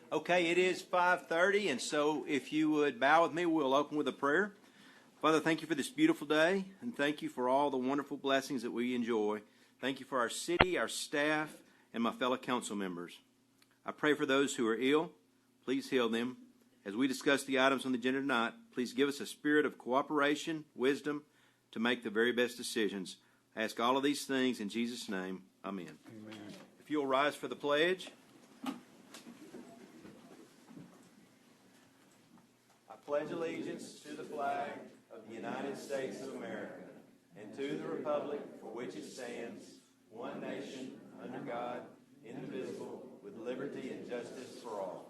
Okay, it is 5:30, and so if you would bow with me, we'll open with a prayer. Father, thank you for this beautiful day, and thank you for all the wonderful blessings that we enjoy. Thank you for our city, our staff, and my fellow council members. I pray for those who are ill. Please heal them. As we discuss the items on the agenda tonight, please give us a spirit of cooperation, wisdom, to make the very best decisions. I ask all of these things in Jesus' name. Amen. Amen. If you'll rise for the pledge. I pledge allegiance to the flag of the United States of America and to the republic for which it stands, one nation, under God, indivisible, with liberty and justice for all.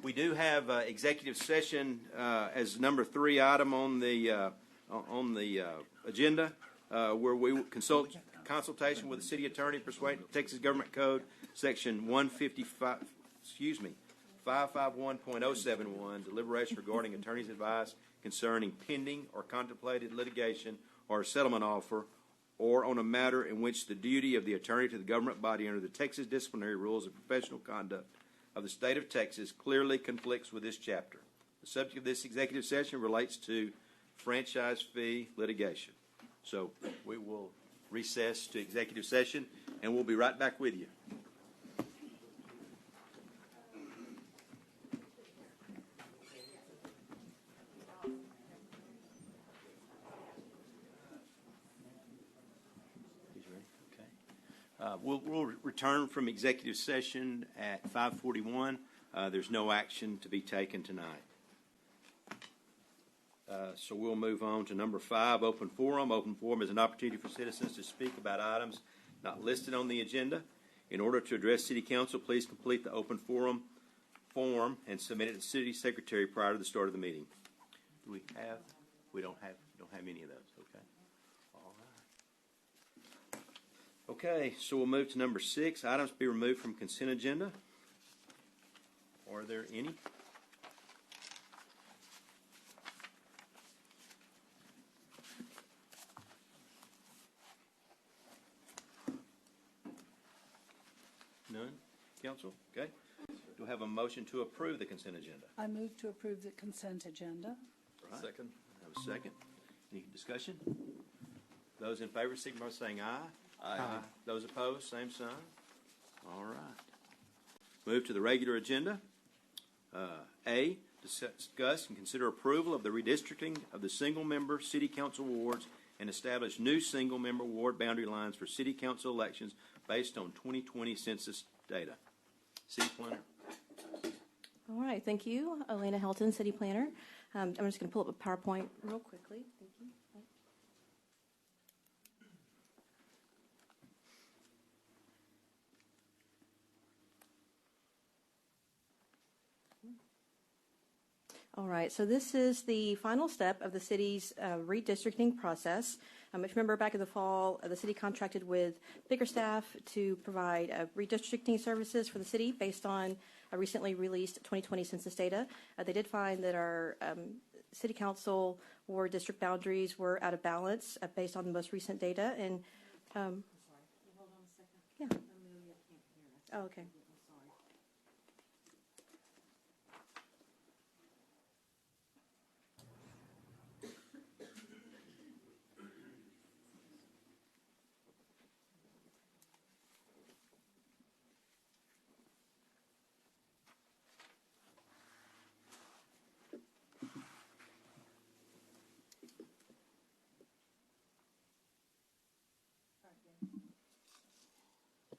We do have executive session as number 3 item on the agenda, where we consultation with the city attorney pursuant to Texas Government Code Section 551.071, deliberation regarding attorney's advice concerning pending or contemplated litigation or settlement offer, or on a matter in which the duty of the attorney to the government body under the Texas disciplinary rules of professional conduct of the state of Texas clearly conflicts with this chapter. The subject of this executive session relates to franchise fee litigation. So we will recess to executive session, and we'll be right back with you. We'll return from executive session at 5:41. There's no action to be taken tonight. So we'll move on to number 5, open forum. Open forum is an opportunity for citizens to speak about items not listed on the agenda. In order to address City Council, please complete the open forum form and submit it to the City Secretary prior to the start of the meeting. Do we have? We don't have any of those. Okay. All right. Okay, so we'll move to number 6, items to be removed from consent agenda. Are there any? None? Council? Okay. Do we have a motion to approve the consent agenda? I move to approve the consent agenda. Right. Second. I have a second. Any discussion? Those in favor signify by saying aye. Aye. Aye. Those opposed, same sign. All right. Move to the regular agenda. A, discuss and consider approval of the redistricting of the single-member city council wards and establish new single-member ward boundary lines for city council elections based on 2020 census data. City Planner. All right. Thank you, Elena Helton, City Planner. I'm just going to pull up a PowerPoint real quickly. Thank you. All right, so this is the final step of the city's redistricting process. If you remember back in the fall, the city contracted with Bickerstaff to provide redistricting services for the city based on recently released 2020 census data. They did find that our city council ward district boundaries were out of balance based on the most recent data. And I'm sorry. Hold on a second. Yeah. Amelia can't hear us. Oh, okay.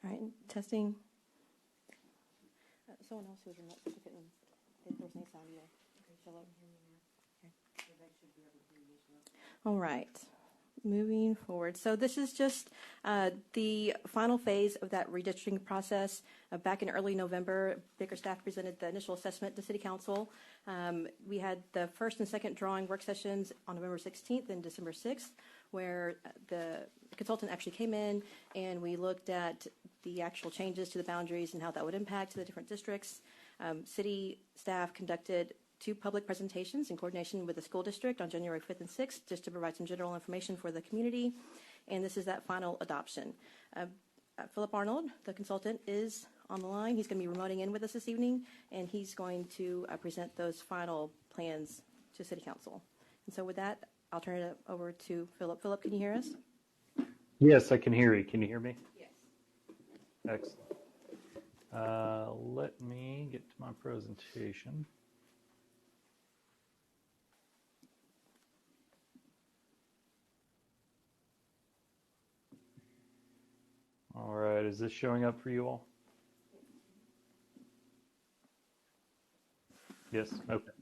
All right, testing. Someone else who's remote, if there was any sound either. Okay, shall I hear me now? Okay. All right, moving forward. So this is just the final phase of that redistricting process. Back in early November, Bickerstaff presented the initial assessment to City Council. We had the first and second drawing work sessions on November 16th and December 6th, where the consultant actually came in and we looked at the actual changes to the boundaries and how that would impact the different districts. City staff conducted 2 public presentations in coordination with the school district on January 5th and 6th, just to provide some general information for the community. and this is that final adoption. Philip Arnold, the consultant, is on the line. He's going to be remoting in with us this evening, and he's going to present those final plans to City Council. And so with that, I'll turn it over to Philip. Philip, can you hear us? Yes, I can hear you. Can you hear me? Yes. Excellent. Let me get to my presentation. All right, is this showing up for you all? Yes, okay.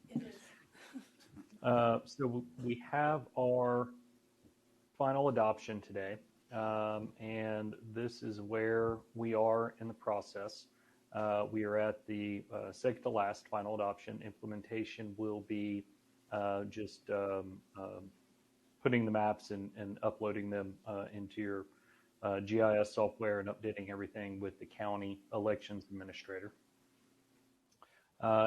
So we have our final adoption today, and this is where we are in the process. We are at the second to last final adoption. Implementation will be just putting the maps and uploading them into your GIS software and updating everything with the county elections administrator.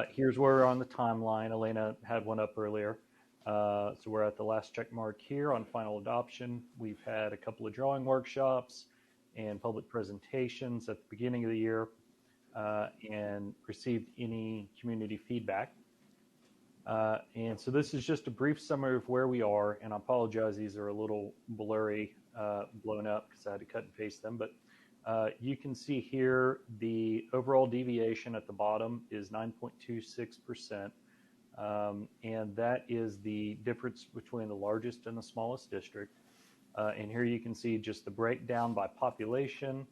Here's where we're on the timeline. Elena had one up earlier. So we're at the last check mark here on final adoption. We've had a couple of drawing workshops and public presentations at the beginning of the year and received any community feedback. And so this is just a brief summary of where we are, and I apologize, these are a little blurry, blown up because I had to cut and paste them, but you can see here the overall deviation at the bottom is 9.26%, and that is the difference between the largest and the smallest district. And here you can see just the breakdown by population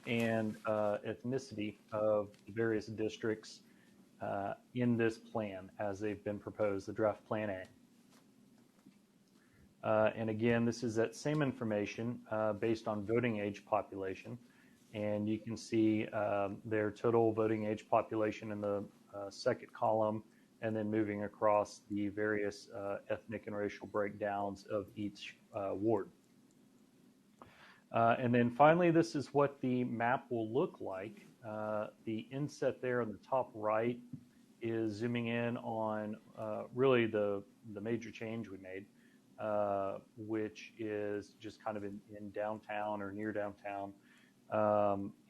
and ethnicity of the various districts in this plan as they've been proposed, the draft Plan A. And again, this is that same information based on voting age population. And you can see their total voting age population in the second column, and then moving across the various ethnic and racial breakdowns of each ward. And then finally, this is what the map will look like. The inset there on the top right is zooming in on really the major change we made, which is just kind of in downtown or near downtown,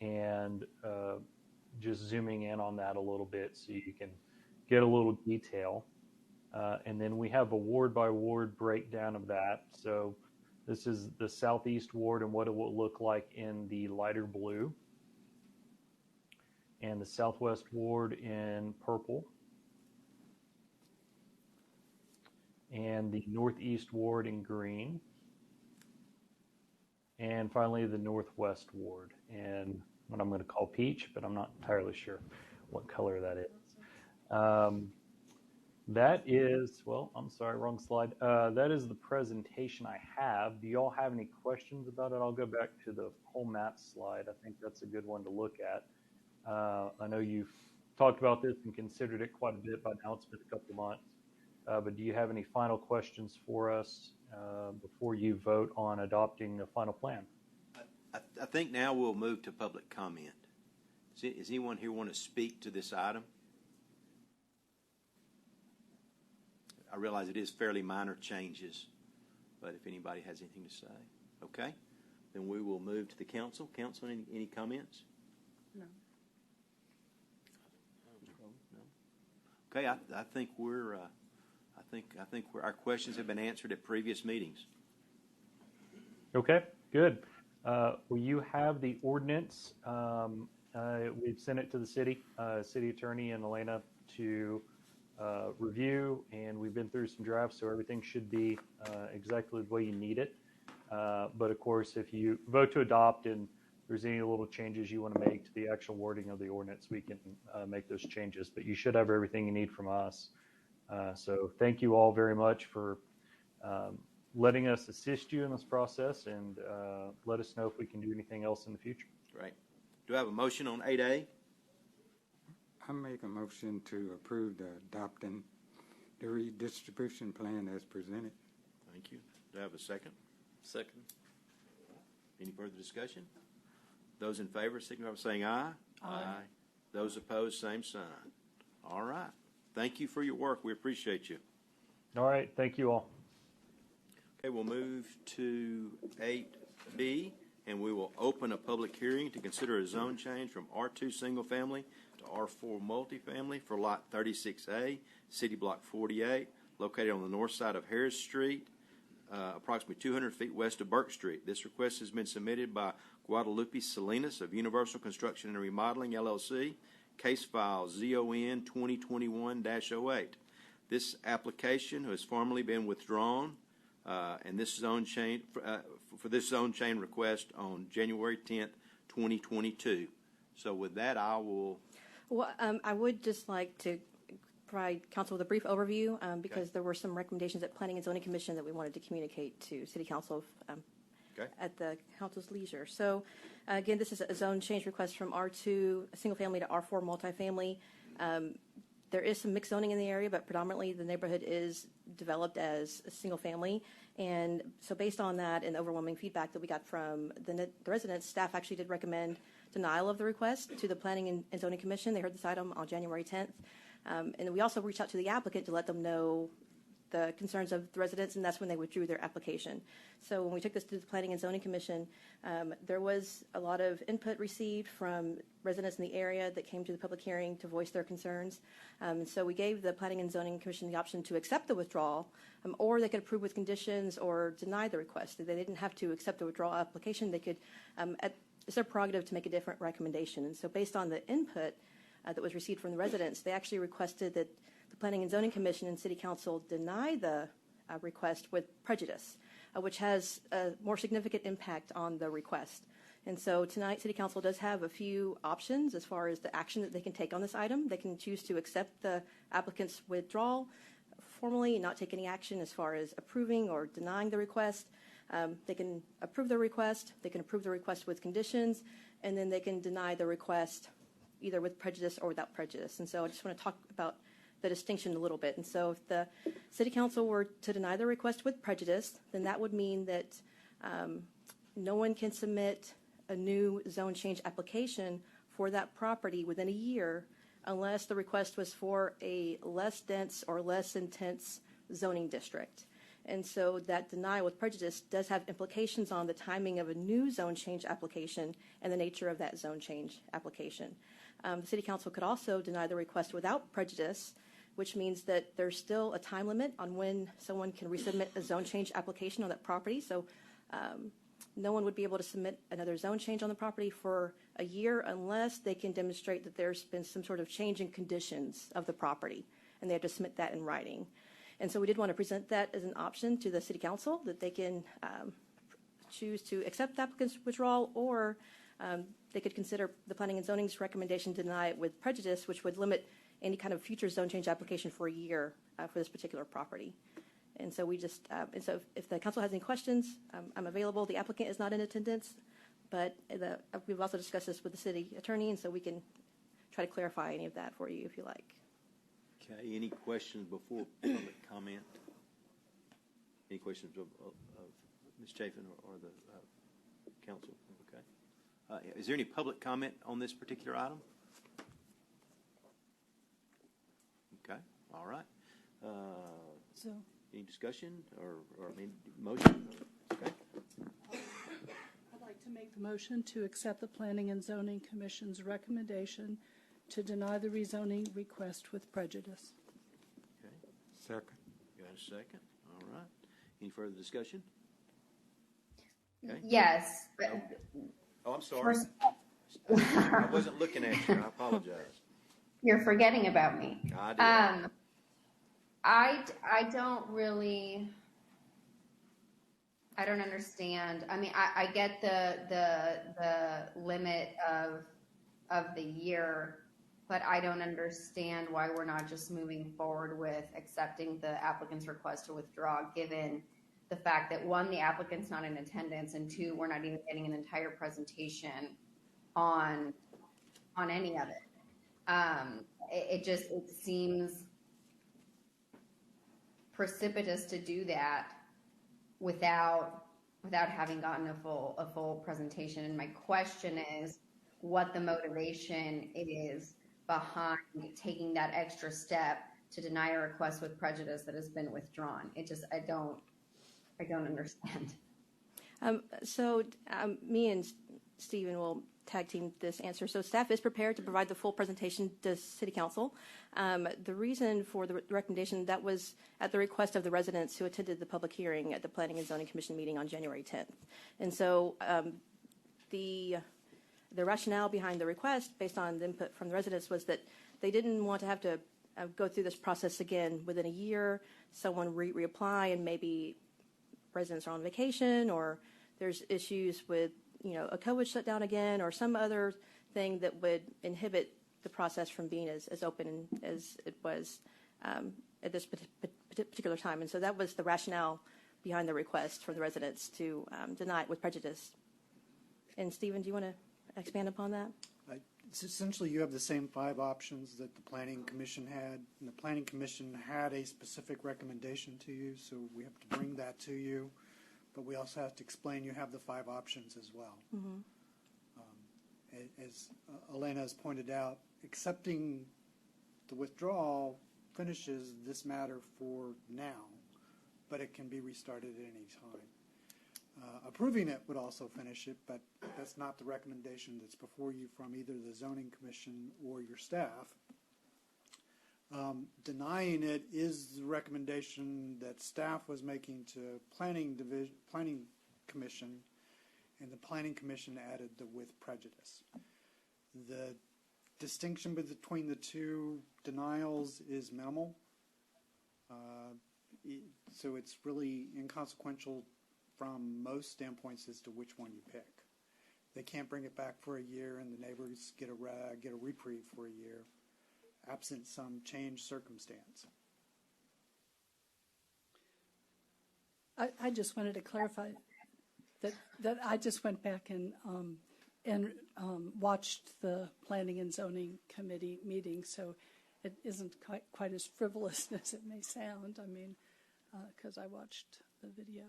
and just zooming in on that a little bit so you can get a little detail. And then we have a ward by ward breakdown of that. So this is the southeast ward and what it will look like in the lighter blue, and the southwest ward in purple, and the northeast ward in green, and finally the northwest ward in what I'm going to call peach, but I'm not entirely sure what color that is. That is, well, I'm sorry, wrong slide. That is the presentation I have. Do you all have any questions about it? I'll go back to the whole map slide. I think that's a good one to look at. I know you've talked about this and considered it quite a bit by now. It's been a couple of months. But do you have any final questions for us before you vote on adopting the final plan? I think now we'll move to public comment. Does anyone here want to speak to this item? I realize it is fairly minor changes, but if anybody has anything to say, okay, then we will move to the council. Council, any comments? No. No. Okay, I think we're. I think our questions have been answered at previous meetings. Okay, good. Well, you have the ordinance. We've sent it to the city attorney and Elena to review, and we've been through some drafts, so everything should be exactly the way you need it. But of course, if you vote to adopt and there's any little changes you want to make to the actual wording of the ordinance, we can make those changes. But you should have everything you need from us. So thank you all very much for letting us assist you in this process, and let us know if we can do anything else in the future. Right. Do I have a motion on 8A? I make a motion to approve adopting the redistribution plan as presented. Thank you. Do I have a second? Second. Any further discussion? Those in favor signify by saying aye. Aye. Those opposed, same sign. All right. Thank you for your work. We appreciate you. All right. Thank you all. Okay, we'll move to 8B, and we will open a public hearing to consider a zone change from R2 single family to R4 multifamily for Lot 36A, City Block 48, located on the north side of Harris Street, approximately 200 feet west of Burke Street. This request has been submitted by Guadalupe Salinas of Universal Construction and Remodeling, LLC, case file ZON 2021-08. This application has formally been withdrawn, and this zone change for this zone change request on January 10th, 2022. So with that, I will. Well, I would just like to provide council with a brief overview because there were some recommendations at Planning and Zoning Commission that we wanted to communicate to City Council at the council's leisure. So, again, this is a zone change request from R2 single family to R4 multifamily. There is some mixed zoning in the area, but predominantly the neighborhood is developed as a single family. And so based on that and overwhelming feedback that we got from the residents, staff actually did recommend denial of the request to the Planning and Zoning Commission. They heard this item on January 10th. And we also reached out to the applicant to let them know the concerns of the residents, and that's when they withdrew their application. So when we took this to the Planning and Zoning Commission, there was a lot of input received from residents in the area that came to the public hearing to voice their concerns. And so we gave the Planning and Zoning Commission the option to accept the withdrawal, or they could approve with conditions or deny the request. They didn't have to accept the withdrawal application. They could, it's their prerogative to make a different recommendation. And so based on the input that was received from the residents, they actually requested that the Planning and Zoning Commission and City Council deny the request with prejudice, which has a more significant impact on the request. And so tonight, City Council does have a few options as far as the action that they can take on this item. They can choose to accept the applicant's withdrawal formally and not take any action as far as approving or denying the request. They can approve the request, they can approve the request with conditions, and then they can deny the request either with prejudice or without prejudice. And so I just want to talk about the distinction a little bit. And so if the City Council were to deny the request with prejudice, then that would mean that no one can submit a new zone change application for that property within a year unless the request was for a less dense or less intense zoning district. And so that denial with prejudice does have implications on the timing of a new zone change application and the nature of that zone change application. The City Council could also deny the request without prejudice, which means that there's still a time limit on when someone can resubmit a zone change application on that property. So no one would be able to submit another zone change on the property for a year unless they can demonstrate that there's been some sort of change in conditions of the property, and they have to submit that in writing. And so we did want to present that as an option to the City Council, that they can choose to accept the applicant's withdrawal, or they could consider the Planning and Zoning's recommendation to deny it with prejudice, which would limit any kind of future zone change application for a year for this particular property. And so we just, and so if the council has any questions, I'm available. The applicant is not in attendance, but we've also discussed this with the city attorney, and so we can try to clarify any of that for you if you like. Okay, any questions before public comment? Any questions of Ms. Chafin or the council? Okay. Is there any public comment on this particular item? Okay, all right. So Any discussion or motion? Okay. I'd like to make the motion to accept the Planning and Zoning Commission's recommendation to deny the rezoning request with prejudice. Okay. Second. Got a second? All right. Any further discussion? Okay. Yes. Oh, I'm sorry. I wasn't looking at you. I apologize. You're forgetting about me. I did. I don't really, I don't understand. I mean, I get the limit of the year, but I don't understand why we're not just moving forward with accepting the applicant's request to withdraw, given the fact that, one, the applicant's not in attendance, and two, we're not even getting an entire presentation on any of it. It seems precipitous to do that without having gotten a full presentation. And my question is what the motivation is behind taking that extra step to deny a request with prejudice that has been withdrawn. I I don't understand. Me and Stephen will tag team this answer. So staff is prepared to provide the full presentation to City Council. The reason for the recommendation, that was at the request of the residents who attended the public hearing at the Planning and Zoning Commission meeting on January 10th. And so the rationale behind the request, based on the input from the residents, was that they didn't want to have to go through this process again within a year. Someone reapply, and maybe residents are on vacation, or there's issues with a COVID shutdown again, or some other thing that would inhibit the process from being as open as it was at this particular time. And so that was the rationale behind the request for the residents to deny it with prejudice. And Stephen, do you want to expand upon that? It's essentially, you have the same 5 options that the Planning Commission had, and the Planning Commission had a specific recommendation to you, so we have to bring that to you, but we also have to explain you have the 5 options as well. Mm-hmm. As Elena has pointed out, accepting the withdrawal finishes this matter for now, but it can be restarted at any time. Approving it would also finish it, but that's not the recommendation that's before you from either the Zoning Commission or your staff. Denying it is the recommendation that staff was making to Planning Commission, and the Planning Commission added the with prejudice. The distinction between the two denials is minimal, so it's really inconsequential from most standpoints as to which one you pick. They can't bring it back for a year, and the neighbors get a reprieve for a year, absent some changed circumstance. I just wanted to clarify that I just went back and watched the Planning and Zoning Committee meeting, so it isn't quite as frivolous as it may sound. I mean, because I watched the video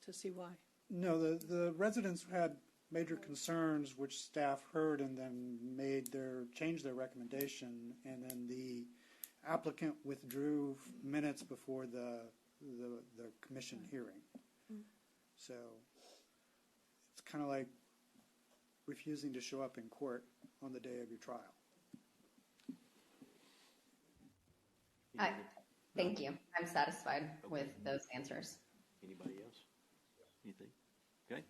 to see why. No, the residents had major concerns, which staff heard and then changed their recommendation, and then the applicant withdrew minutes before the commission hearing. Mm-hmm. So it's kind of like refusing to show up in court on the day of your trial. Thank you. I'm satisfied with those answers. Anybody else? Anything? Okay.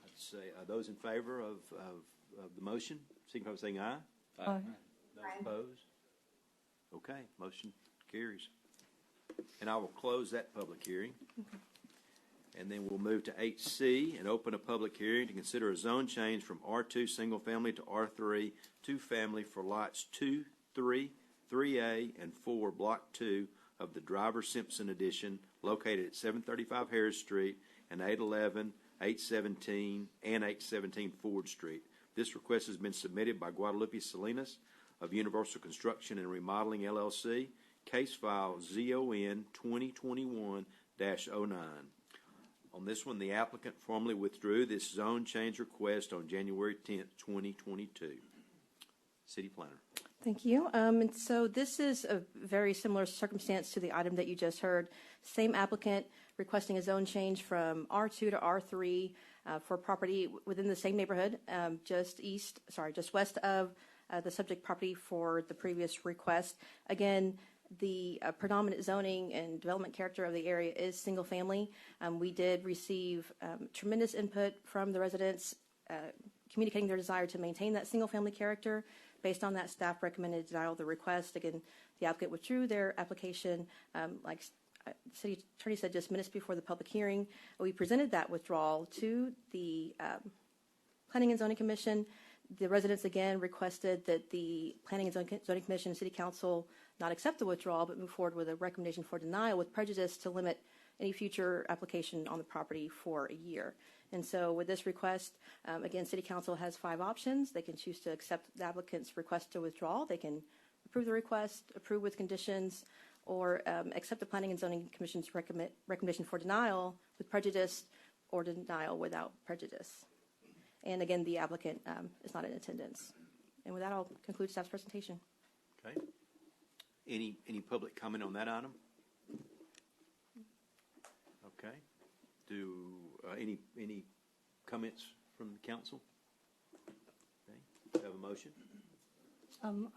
I'd say those in favor of the motion, signify by saying aye. Aye. Those opposed? Okay, motion carries. And I will close that public hearing. And then we'll move to 8C and open a public hearing to consider a zone change from R2 single family to R3 two family for lots 2, 3, 3A, and 4, Block 2 of the Driver Simpson Addition, located at 735 Harris Street and 811, 817, and 817 Ford Street. This request has been submitted by Guadalupe Salinas of Universal Construction and Remodeling, LLC, case file ZON 2021-09. On this one, the applicant formally withdrew this zone change request on January 10th, 2022. City Planner. Thank you. And so this is a very similar circumstance to the item that you just heard. Same applicant requesting a zone change from R2 to R3 for property within the same neighborhood, just west of the subject property for the previous request. Again, the predominant zoning and development character of the area is single family. We did receive tremendous input from the residents communicating their desire to maintain that single family character. Based on that, staff recommended denial of the request. Again, the applicant withdrew their application. Like the city attorney said just minutes before the public hearing, we presented that withdrawal to the Planning and Zoning Commission. The residents again requested that the Planning and Zoning Commission and City Council not accept the withdrawal, but move forward with a recommendation for denial with prejudice to limit any future application on the property for a year. And so with this request, again, City Council has 5 options. They can choose to accept the applicant's request to withdraw. They can approve the request, approve with conditions, or accept the Planning and Zoning Commission's recommendation for denial with prejudice or denial without prejudice. And again, the applicant is not in attendance. And with that, I'll conclude staff's presentation. Okay. Any public comment on that item? Okay. Do any comments from the council? Okay. Do you have a motion?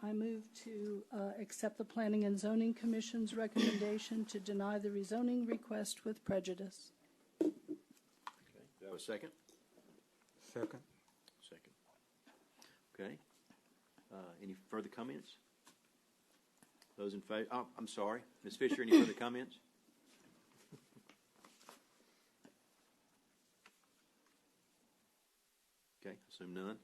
I move to accept the Planning and Zoning Commission's recommendation to deny the rezoning request with prejudice. Okay. Do I have a second? Second. Second. Okay. Any further comments? Those in favor? Oh, I'm sorry. Ms. Fisher, any further comments? Okay, assume none.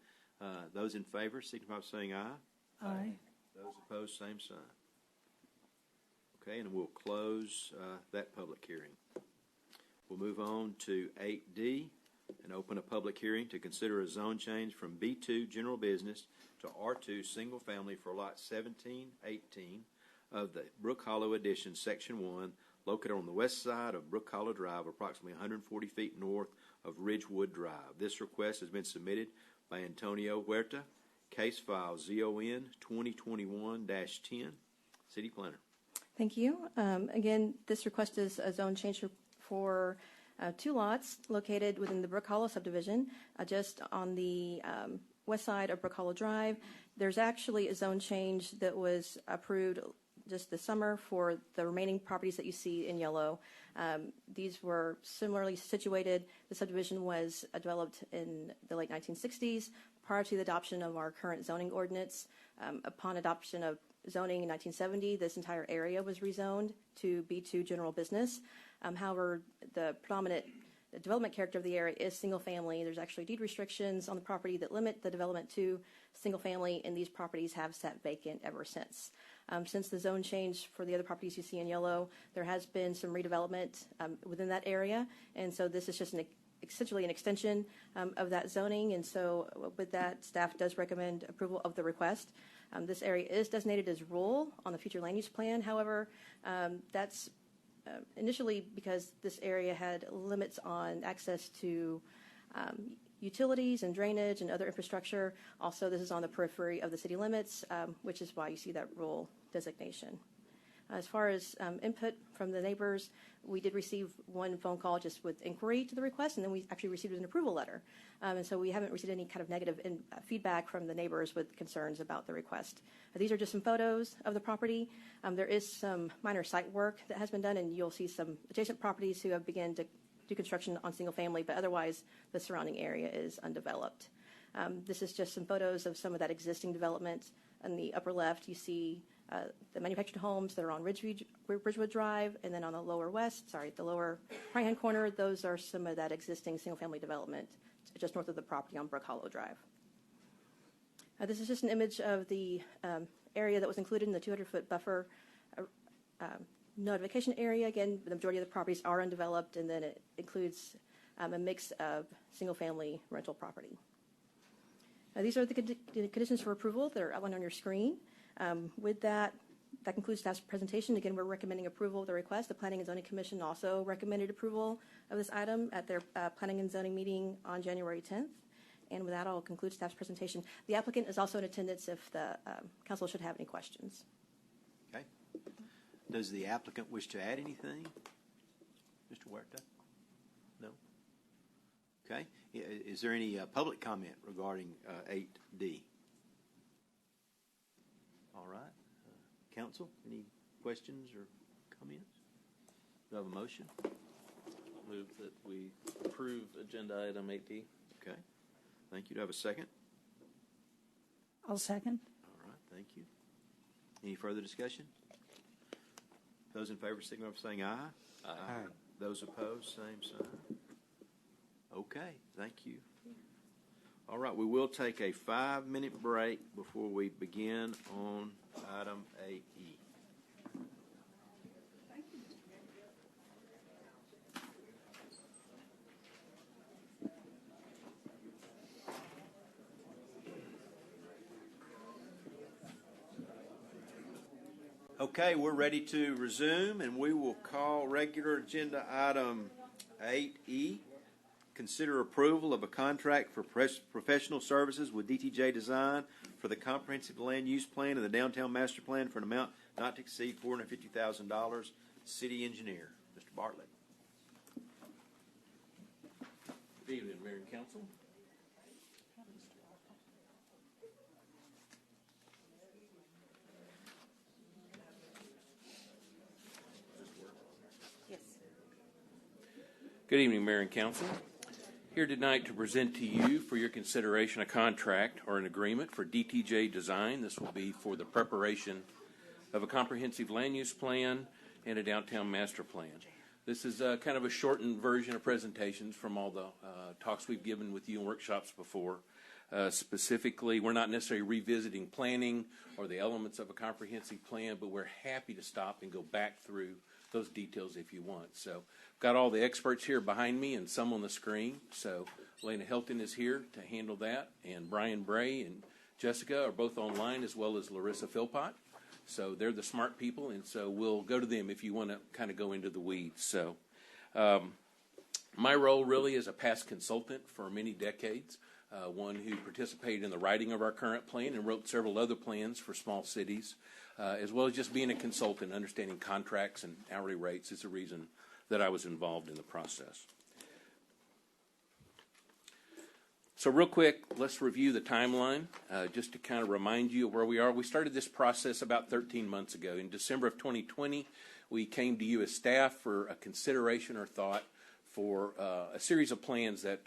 Those in favor, signify by saying aye. Aye. Those opposed, same sign. Okay, and we'll close that public hearing. We'll move on to 8D and open a public hearing to consider a zone change from B2 General Business to R2 Single Family for Lot 1718 of the Brook Hollow Addition, Section 1, located on the west side of Brook Hollow Drive, approximately 140 feet north of Ridgewood Drive. This request has been submitted by Antonio Huerta, case file ZON 2021-10, City Planner. Thank you. Again, this request is a zone change for 2 lots located within the Brook Hollow subdivision, just on the west side of Brook Hollow Drive. There's actually a zone change that was approved just this summer for the remaining properties that you see in yellow. These were similarly situated. The subdivision was developed in the late 1960s prior to the adoption of our current zoning ordinance. Upon adoption of zoning in 1970, this entire area was rezoned to B2 General Business. However, the predominant development character of the area is single family. There's actually deed restrictions on the property that limit the development to single family, and these properties have sat vacant ever since. Since the zone change for the other properties you see in yellow, there has been some redevelopment within that area, and so this is just essentially an extension of that zoning, and so with that, staff does recommend approval of the request. This area is designated as rural on the future land use plan. However, that's initially because this area had limits on access to utilities and drainage and other infrastructure. Also, this is on the periphery of the city limits, which is why you see that rural designation. As far as input from the neighbors, we did receive one phone call just with inquiry to the request, and then we actually received an approval letter. And so we haven't received any kind of negative feedback from the neighbors with concerns about the request. These are just some photos of the property. There is some minor site work that has been done, and you'll see some adjacent properties who have begun to do construction on single family, but otherwise the surrounding area is undeveloped. This is just some photos of some of that existing development. On the upper left, you see the manufactured homes that are on Ridgewood Drive, and then on the lower right-hand corner, those are some of that existing single-family development just north of the property on Brook Hollow Drive. This is just an image of the area that was included in the 200-foot buffer notification area. Again, the majority of the properties are undeveloped, and then it includes a mix of single-family rental property. These are the conditions for approval that are outlined on your screen. With that concludes staff's presentation. Again, we're recommending approval of the request. The Planning and Zoning Commission also recommended approval of this item at their Planning and Zoning meeting on January 10th. And with that, I'll conclude staff's presentation. The applicant is also in attendance if the council should have any questions. Okay. Does the applicant wish to add anything? Mr. Huerta? No? Okay. Is there any public comment regarding 8D? All right. Council, any questions or comments? Do I have a motion? I'll move that we approve agenda item 8D. Okay. Thank you. Do I have a second? I'll second. All right. Thank you. Any further discussion? Those in favor signify by saying aye. Aye. Aye. Those opposed, same sign. Okay. Thank you. All right. We will take a 5-minute break before we begin on item 8E. Okay, we're ready to resume, and we will call regular agenda item 8E. Consider approval of a contract for professional services with DTJ Design for the comprehensive land use plan and the downtown master plan for an amount not to exceed $450,000. City engineer, Mr. Bartlett. and council. Yes. Good evening, Mayor and Council. Here tonight to present to you for your consideration a contract or an agreement for DTJ Design. This will be for the preparation of a comprehensive land use plan and a downtown master plan. This is kind of a shortened version of presentations from all the talks we've given with you in workshops before. Specifically, we're not necessarily revisiting planning or the elements of a comprehensive plan, but we're happy to stop and go back through those details if you want. So got all the experts here behind me and some on the screen. So Elena Helton is here to handle that, and Brian Bray and Jessica are both online, as well as Larissa Philpott. So they're the smart people, and so we'll go to them if you want to kind of go into the weeds. So my role really is a past consultant for many decades, one who participated in the writing of our current plan and wrote several other plans for small cities, as well as just being a consultant, understanding contracts and hourly rates is the reason that I was involved in the process. So real quick, let's review the timeline, just to kind of remind you of where we are. We started this process about 13 months ago. In December of 2020, we came to you as staff for a consideration or thought for a series of plans that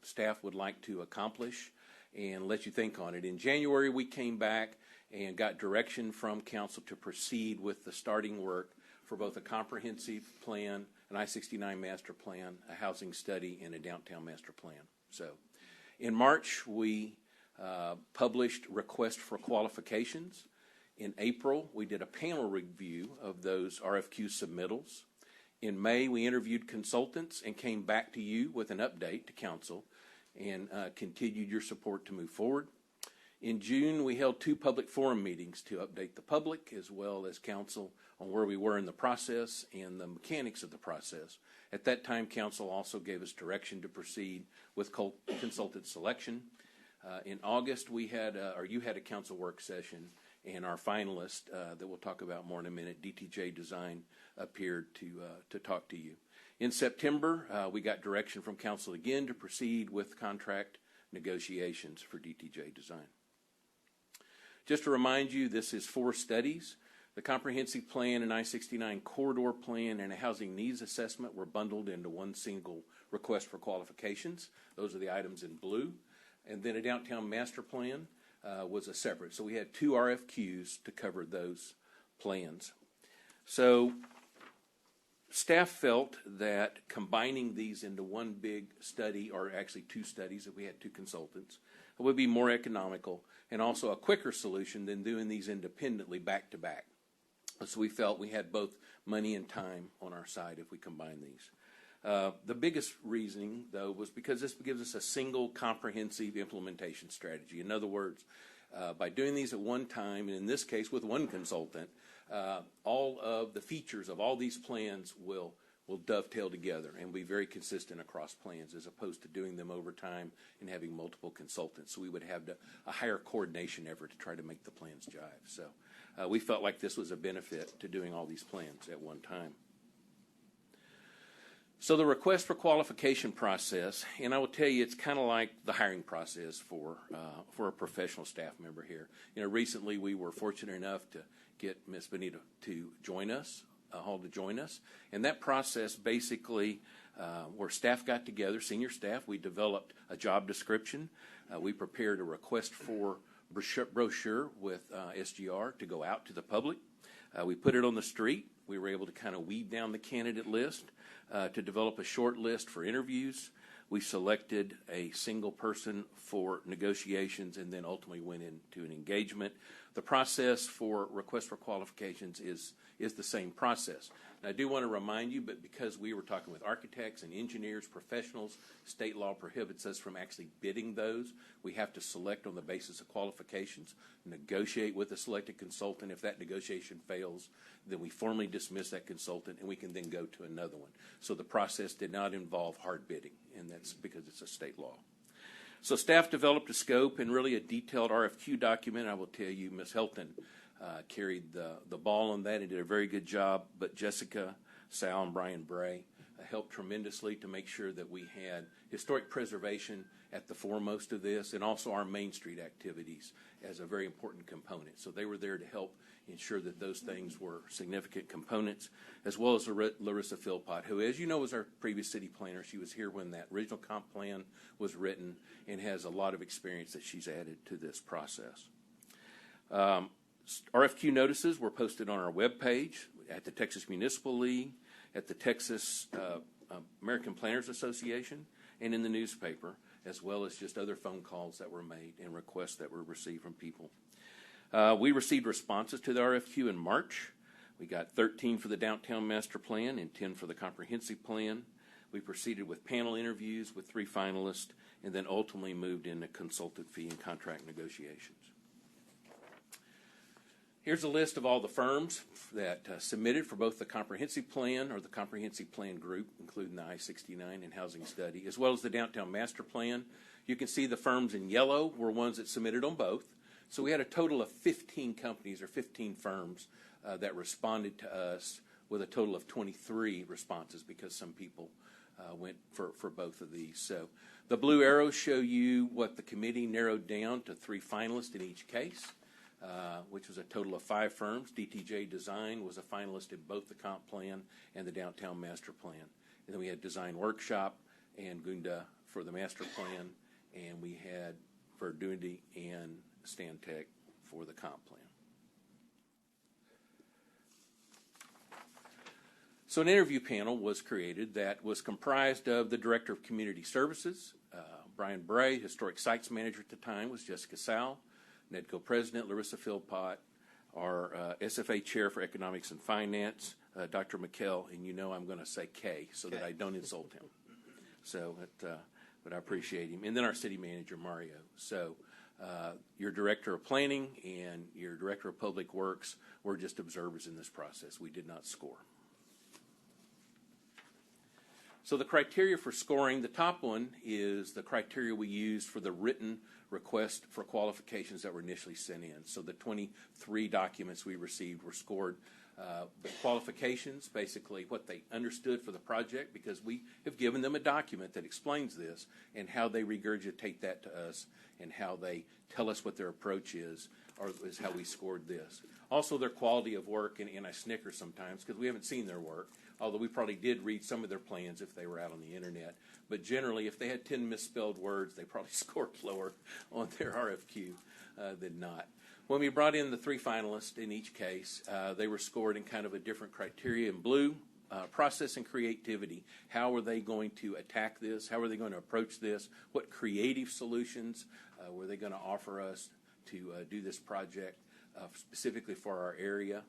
staff would like to accomplish and let you think on it. In January, we came back and got direction from council to proceed with the starting work for both a comprehensive plan, an I-69 master plan, a housing study, and a downtown master plan. So in March, we published requests for qualifications. In April, we did a panel review of those RFQ submittals. In May, we interviewed consultants and came back to you with an update to council and continued your support to move forward. In June, we held 2 public forum meetings to update the public as well as council on where we were in the process and the mechanics of the process. At that time, council also gave us direction to proceed with consultant selection. In August, you had a council work session, and our finalist that we'll talk about more in a minute, DTJ Design, appeared to talk to you. In September, we got direction from council again to proceed with contract negotiations for DTJ Design. Just to remind you, this is 4 studies. The comprehensive plan, an I-69 corridor plan, and a housing needs assessment were bundled into one single request for qualifications. Those are the items in blue. And then a downtown master plan was a separate. So we had 2 RFQs to cover those plans. So staff felt that combining these into one big study, or actually 2 studies if we had 2 consultants, would be more economical and also a quicker solution than doing these independently back to back. So we felt we had both money and time on our side if we combine these. The biggest reasoning, though, was because this gives us a single comprehensive implementation strategy. In other words, by doing these at one time, and in this case with one consultant, all of the features of all these plans will dovetail together and be very consistent across plans, as opposed to doing them over time and having multiple consultants. So we would have a higher coordination effort to try to make the plans jive. So we felt like this was a benefit to doing all these plans at one time. So the request for qualification process, and I will tell you, it's kind of like the hiring process for a professional staff member here. Recently we were fortunate enough to get Ms. Benita to join us, and that process basically, where staff got together, senior staff, we developed a job description. We prepared a request for brochure with SGR to go out to the public. We put it on the street. We were able to kind of weed down the candidate list to develop a short list for interviews. We selected a single person for negotiations and then ultimately went into an engagement. The process for request for qualifications is the same process. And I do want to remind you, but because we were talking with architects and engineers, professionals, state law prohibits us from actually bidding those. We have to select on the basis of qualifications, negotiate with a selected consultant. If that negotiation fails, then we formally dismiss that consultant and we can then go to another one. So the process did not involve hard bidding, and that's because it's a state law. So staff developed a scope and really a detailed RFQ document. I will tell you, Ms. Helton carried the ball on that and did a very good job, but Jessica, Sal, and Brian Bray helped tremendously to make sure that we had historic preservation at the foremost of this, and also our Main Street activities as a very important component. So they were there to help ensure that those things were significant components, as well as Larissa Philpott, who, as you know, was our previous city planner. She was here when that original comp plan was written and has a lot of experience that she's added to this process. RFQ notices were posted on our webpage, at the Texas Municipal League, at the Texas American Planners Association, and in the newspaper, as well as just other phone calls that were made and requests that were received from people. We received responses to the RFQ in March. We got 13 for the Downtown Master Plan and 10 for the Comprehensive Plan. We proceeded with panel interviews with 3 finalists, and then ultimately moved into consultant fee and contract negotiations. Here's a list of all the firms that submitted for both the Comprehensive Plan or the Comprehensive Plan Group, including the I-69 and Housing Study, as well as the Downtown Master Plan. You can see the firms in yellow were ones that submitted on both. So we had a total of 15 companies or 15 firms that responded to us, with a total of 23 responses because some people went for both of these. So the blue arrows show you what the committee narrowed down to 3 finalists in each case, which was a total of 5 firms. DTJ Design was a finalist in both the comp plan and the Downtown Master Plan. And then we had Design Workshop and Gunda for the master plan, and we had Verdundy and Stantec for the comp plan. So an interview panel was created that was comprised of the Director of Community Services, Brian Bray. Historic Sites Manager at the time was Jessica Sal. NEDCO President Larissa Philpott. Our SFA Chair for Economics and Finance, Dr. McKell, and you know I'm going to say K so that I don't insult him. So, but I appreciate him. And then our City Manager, Mario. So your Director of Planning and your Director of Public Works were just observers in this process. We did not score. So the criteria for scoring, the top one is the criteria we used for the written request for qualifications that were initially sent in. So the 23 documents we received were scored. The qualifications, basically what they understood for the project, because we have given them a document that explains this, and how they regurgitate that to us and how they tell us what their approach is how we scored this. Also their quality of work, and I snicker sometimes because we haven't seen their work, although we probably did read some of their plans if they were out on the internet. But generally, if they had 10 misspelled words, they probably scored lower on their RFQ than not. When we brought in the 3 finalists in each case, they were scored in kind of a different criteria. In blue, process and creativity. How are they going to attack this? How are they going to approach this? What creative solutions were they going to offer us to do this project specifically for our area?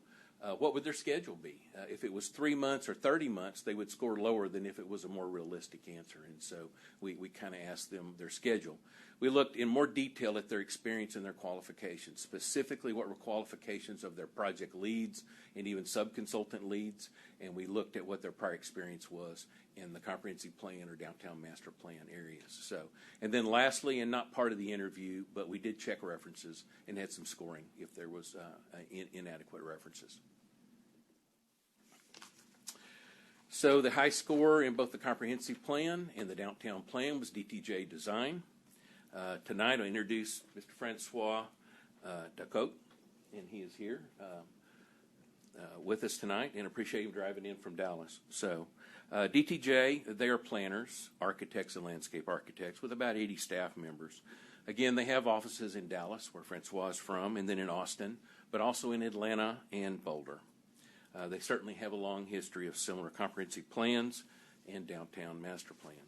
What would their schedule be? If it was 3 months or 30 months, they would score lower than if it was a more realistic answer. And so we kind of asked them their schedule. We looked in more detail at their experience and their qualifications, specifically what were qualifications of their project leads and even sub-consultant leads, and we looked at what their prior experience was in the comprehensive plan or downtown master plan areas. So, and then lastly, and not part of the interview, but we did check references and had some scoring if there was inadequate references. So the high score in both the comprehensive plan and the downtown plan was DTJ Design. Tonight I'll introduce Mr. Francois Dacote, and he is here with us tonight, and appreciate him driving in from Dallas. So DTJ, they are planners, architects, and landscape architects with about 80 staff members. Again, they have offices in Dallas, where Francois is from, and then in Austin, but also in Atlanta and Boulder. They certainly have a long history of similar comprehensive plans and downtown master plans.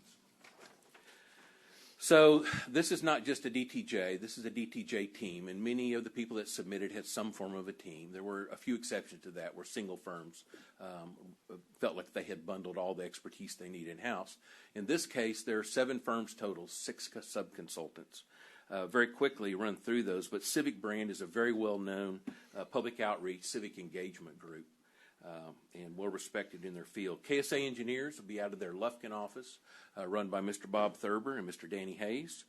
So this is not just a DTJ, this is a DTJ team, and many of the people that submitted had some form of a team. There were a few exceptions to that where single firms felt like they had bundled all the expertise they need in-house. In this case, there are 7 firms total, 6 sub-consultants. Very quickly run through those, but Civic Brand is a very well-known public outreach, civic engagement group. And well respected in their field. KSA Engineers will be out of their Lufkin office, run by Mr. Bob Thurber and Mr. Danny Hayes.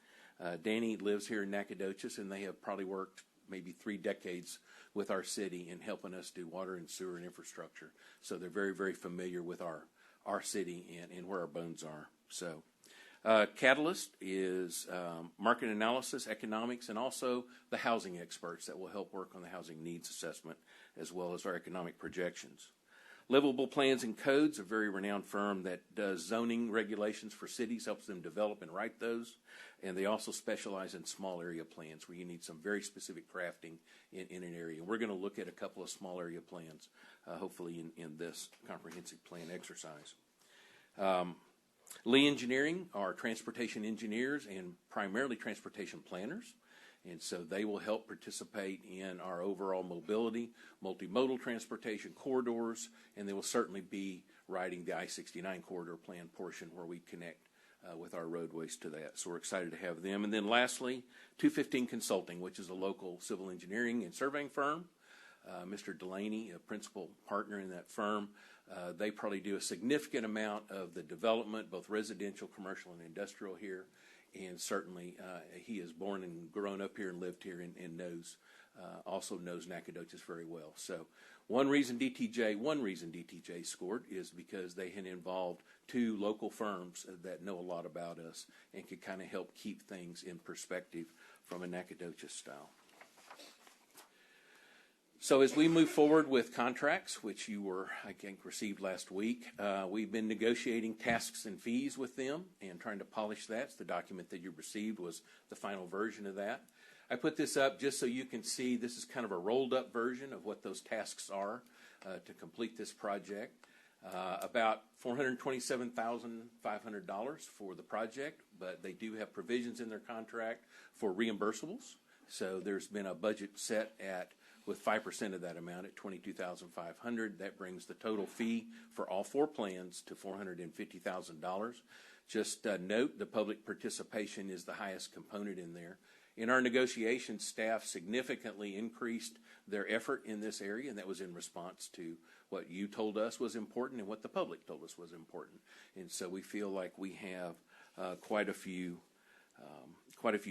Danny lives here in Nacogdoches, and they have probably worked maybe 3 decades with our city in helping us do water and sewer and infrastructure. So they're very, very familiar with our city and where our bones are. So Catalyst is market analysis, economics, and also the housing experts that will help work on the housing needs assessment as well as our economic projections. Livable Plans and Codes, a very renowned firm that does zoning regulations for cities, helps them develop and write those. And they also specialize in small area plans where you need some very specific crafting in an area. We're going to look at a couple of small area plans, hopefully in this comprehensive plan exercise. Lee Engineering are transportation engineers and primarily transportation planners. And so they will help participate in our overall mobility, multimodal transportation corridors, and they will certainly be writing the I-69 corridor plan portion where we connect with our roadways to that. So we're excited to have them. And then lastly, 215 Consulting, which is a local civil engineering and surveying firm. Mr. Delaney, a principal partner in that firm, they probably do a significant amount of the development, both residential, commercial, and industrial here. And certainly he is born and grown up here and lived here and also knows Nacogdoches very well. So one reason DTJ scored is because they had involved two local firms that know a lot about us and could kind of help keep things in perspective from a Nacogdoches style. So as we move forward with contracts, which you were, I think, received last week, we've been negotiating tasks and fees with them and trying to polish that. So the document that you received was the final version of that. I put this up just so you can see this is kind of a rolled up version of what those tasks are to complete this project. About $427,500 for the project, but they do have provisions in their contract for reimbursables. So there's been a budget set with 5% of that amount at $22,500. That brings the total fee for all four plans to $450,000. Just note the public participation is the highest component in there. In our negotiation, staff significantly increased their effort in this area, and that was in response to what you told us was important and what the public told us was important. And so we feel like we have quite a few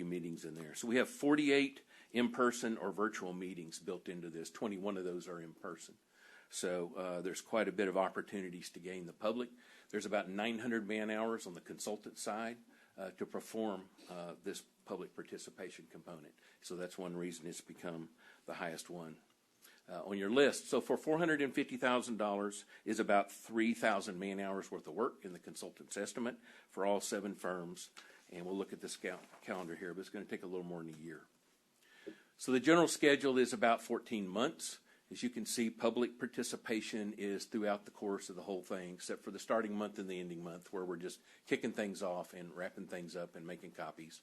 meetings in there. So we have 48 in-person or virtual meetings built into this. 21 of those are in person. So there's quite a bit of opportunities to gain the public. There's about 900 man-hours on the consultant side to perform this public participation component. So that's one reason it's become the highest one on your list. So for $450,000 is about 3,000 man-hours worth of work in the consultant's estimate for all 7 firms. And we'll look at this calendar here, but it's going to take a little more than a year. So the general schedule is about 14 months. As you can see, public participation is throughout the course of the whole thing, except for the starting month and the ending month, where we're just kicking things off and wrapping things up and making copies.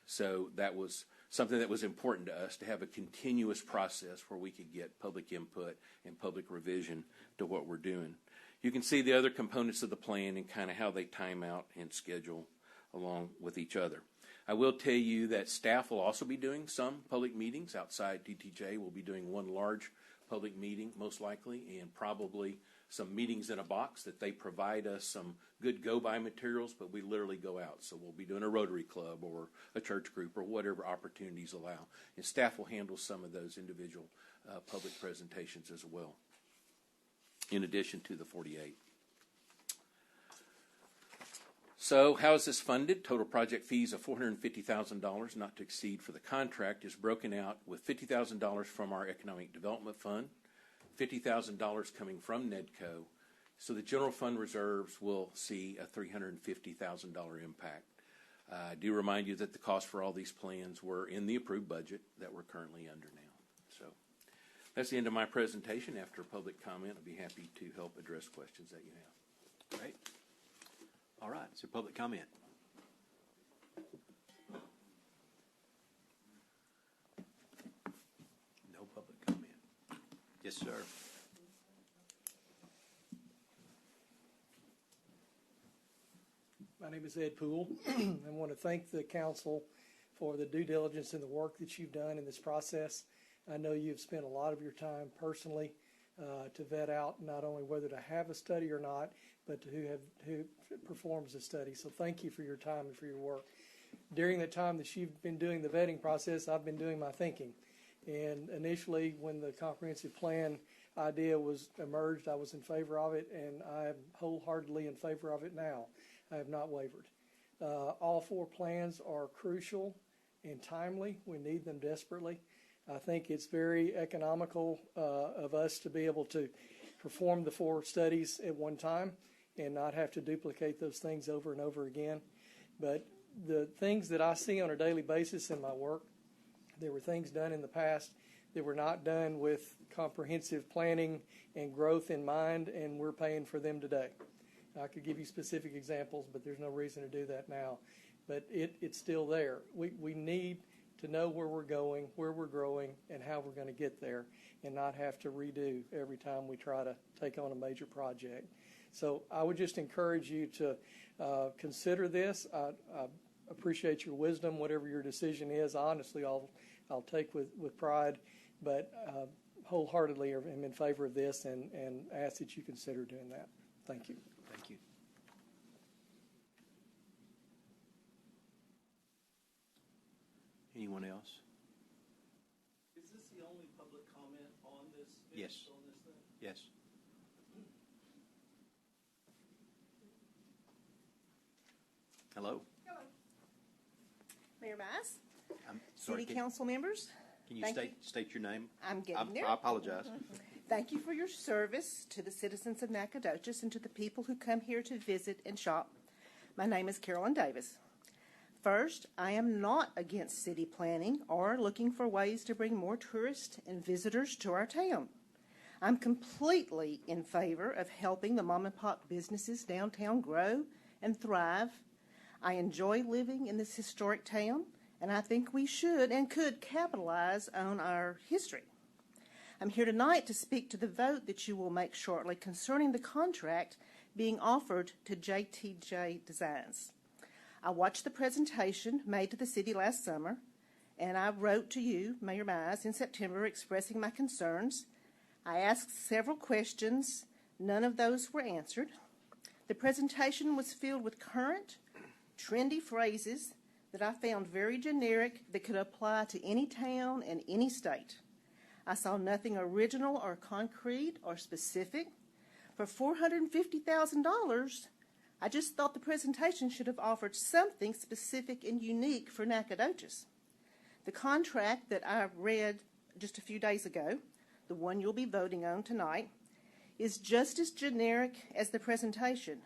So that was something that was important to us, to have a continuous process where we could get public input and public revision to what we're doing. You can see the other components of the plan and kind of how they time out and schedule along with each other. I will tell you that staff will also be doing some public meetings outside DTJ. We'll be doing one large public meeting, most likely, and probably some meetings in a box that they provide us some good go-by materials, but we literally go out. So we'll be doing a Rotary Club or a church group or whatever opportunities allow. And staff will handle some of those individual public presentations as well, in addition to the 48. So how is this funded? Total project fees of $450,000, not to exceed for the contract, is broken out with $50,000 from our Economic Development Fund, $50,000 coming from NEDCO. So the general fund reserves will see a $350,000 impact. I do remind you that the cost for all these plans were in the approved budget that we're currently under now. So that's the end of my presentation. After public comment, I'll be happy to help address questions that you have. Great. All right, so public comment. No public comment. Yes, sir. My name is Ed Poole. I want to thank the council for the due diligence and the work that you've done in this process. I know you've spent a lot of your time personally to vet out not only whether to have a study or not, but who performs the study. So thank you for your time and for your work. During the time that you've been doing the vetting process, I've been doing my thinking. And initially, when the comprehensive plan idea was emerged, I was in favor of it, and I am wholeheartedly in favor of it now. I have not wavered. All four plans are crucial and timely. We need them desperately. I think it's very economical of us to be able to perform the four studies at one time and not have to duplicate those things over and over again. But the things that I see on a daily basis in my work, there were things done in the past that were not done with comprehensive planning and growth in mind, and we're paying for them today. I could give you specific examples, but there's no reason to do that now. But it's still there. We need to know where we're going, where we're growing, and how we're going to get there, and not have to redo every time we try to take on a major project. So I would just encourage you to consider this. I appreciate your wisdom, whatever your decision is. Honestly, I'll take with pride, but wholeheartedly am in favor of this and ask that you consider doing that. Thank you. Thank you. Anyone else? Is this the only public comment on this? Yes. On this thing? Yes. Hello. Hello. Mayor Bass, I'm sorry. City Council members. Can you Thank state your name? I'm getting there. I apologize. Thank you for your service to the citizens of Nacogdoches and to the people who come here to visit and shop. My name is Carolyn Davis. First, I am not against city planning or looking for ways to bring more tourists and visitors to our town. I'm completely in favor of helping the mom and pop businesses downtown grow and thrive. I enjoy living in this historic town, and I think we should and could capitalize on our history. I'm here tonight to speak to the vote that you will make shortly concerning the contract being offered to JTJ Designs. I watched the presentation made to the city last summer, and I wrote to you, Mayor Mize, in September expressing my concerns. I asked several questions. None of those were answered. The presentation was filled with current, trendy phrases that I found very generic that could apply to any town and any state. I saw nothing original or concrete or specific. For $450,000, I just thought the presentation should have offered something specific and unique for Nacogdoches. The contract that I read just a few days ago, the one you'll be voting on tonight, is just as generic as the presentation.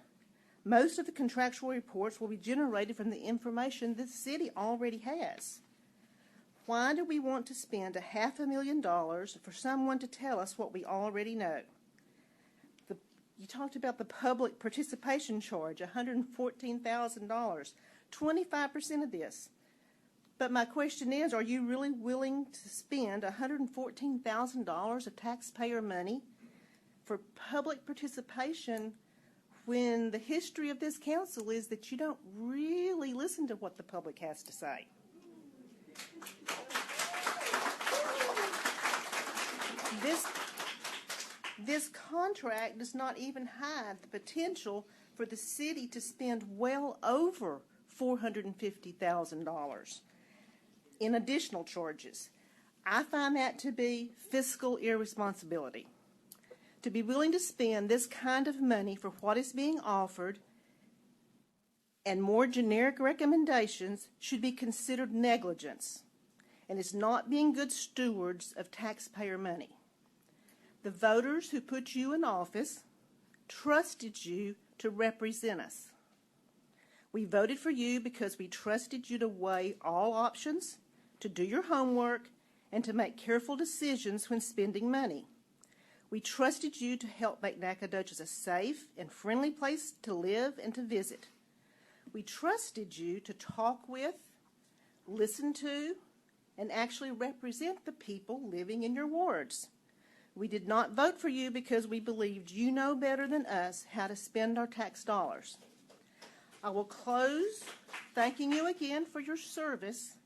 Most of the contractual reports will be generated from the information the city already has. Why do we want to spend $500,000 for someone to tell us what we already know? You talked about the public participation charge, $114,000, 25% of this. But my question is, are you really willing to spend $114,000 of taxpayer money for public participation when the history of this council is that you don't really listen to what the public has to say? This contract does not even hide the potential for the city to spend well over $450,000 in additional charges. I find that to be fiscal irresponsibility. To be willing to spend this kind of money for what is being offered and more generic recommendations should be considered negligence and is not being good stewards of taxpayer money. The voters who put you in office trusted you to represent us. We voted for you because we trusted you to weigh all options, to do your homework, and to make careful decisions when spending money. We trusted you to help make Nacogdoches a safe and friendly place to live and to visit. We trusted you to talk with, listen to, and actually represent the people living in your wards. We did not vote for you because we believed you know better than us how to spend our tax dollars. I will close thanking you again for your service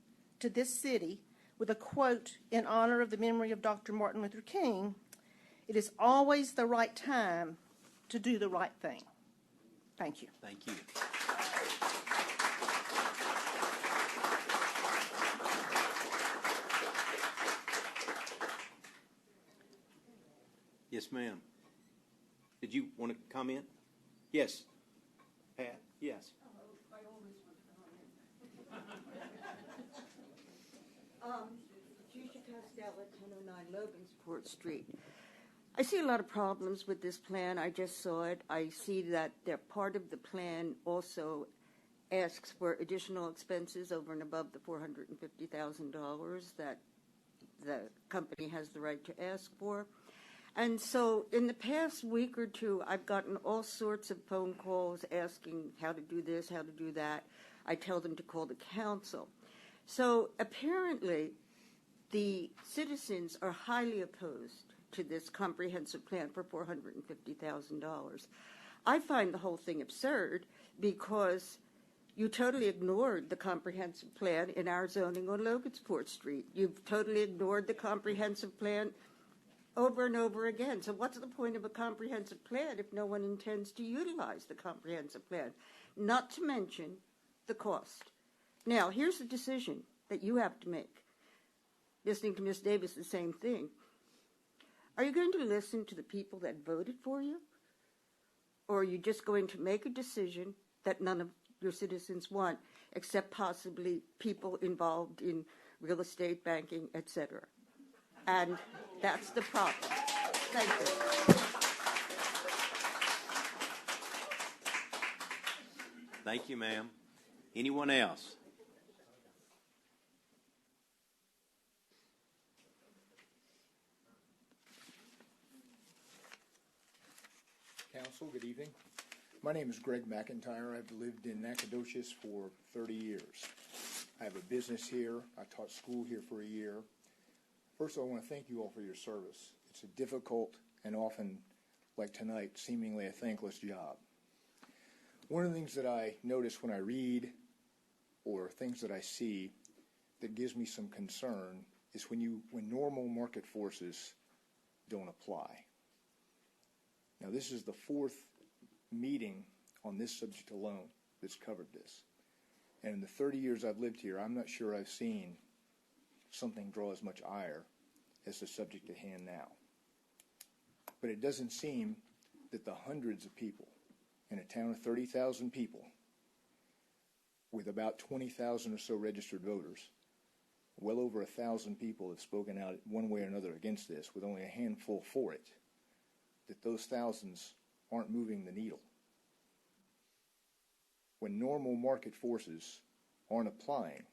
to this city with a quote in honor of the memory of Dr. Martin Luther King. It is always the right time to do the right thing. Thank you. Thank you. Yes, ma'am. Did you want to comment? Yes. Pat? Yes. Estelle at 1009 Logansport Street. I see a lot of problems with this plan. I just saw it. I see that part of the plan also asks for additional expenses over and above the $450,000 that the company has the right to ask for. And so in the past week or two, I've gotten all sorts of phone calls asking how to do this, how to do that. I tell them to call the council. So apparently, the citizens are highly opposed to this comprehensive plan for $450,000. I find the whole thing absurd because you totally ignored the comprehensive plan in our zoning on Logansport Street. You've totally ignored the comprehensive plan over and over again. So what's the point of a comprehensive plan if no one intends to utilize the comprehensive plan? Not to mention the cost. Now, here's the decision that you have to make. Listening to Ms. Davis, the same thing. Are you going to listen to the people that voted for you? Or are you just going to make a decision that none of your citizens want, except possibly people involved in real estate, banking, etc.? And that's the problem. Thank you. Thank you, ma'am. Anyone else? Council, good evening. My name is Greg McIntyre. I've lived in Nacogdoches for 30 years. I have a business here. I taught school here for a year. First of all, I want to thank you all for your service. It's a difficult and often, like tonight, seemingly a thankless job. One of the things that I notice when I read or things that I see that gives me some concern is when normal market forces don't apply. Now, this is the fourth meeting on this subject alone that's covered this. And in the 30 years I've lived here, I'm not sure I've seen something draw as much ire as the subject at hand now. But it doesn't seem that the hundreds of people in a town of 30,000 people with about 20,000 or so registered voters, well over 1,000 people have spoken out one way or another against this, with only a handful for it, that those thousands aren't moving the needle. When normal market forces aren't applying,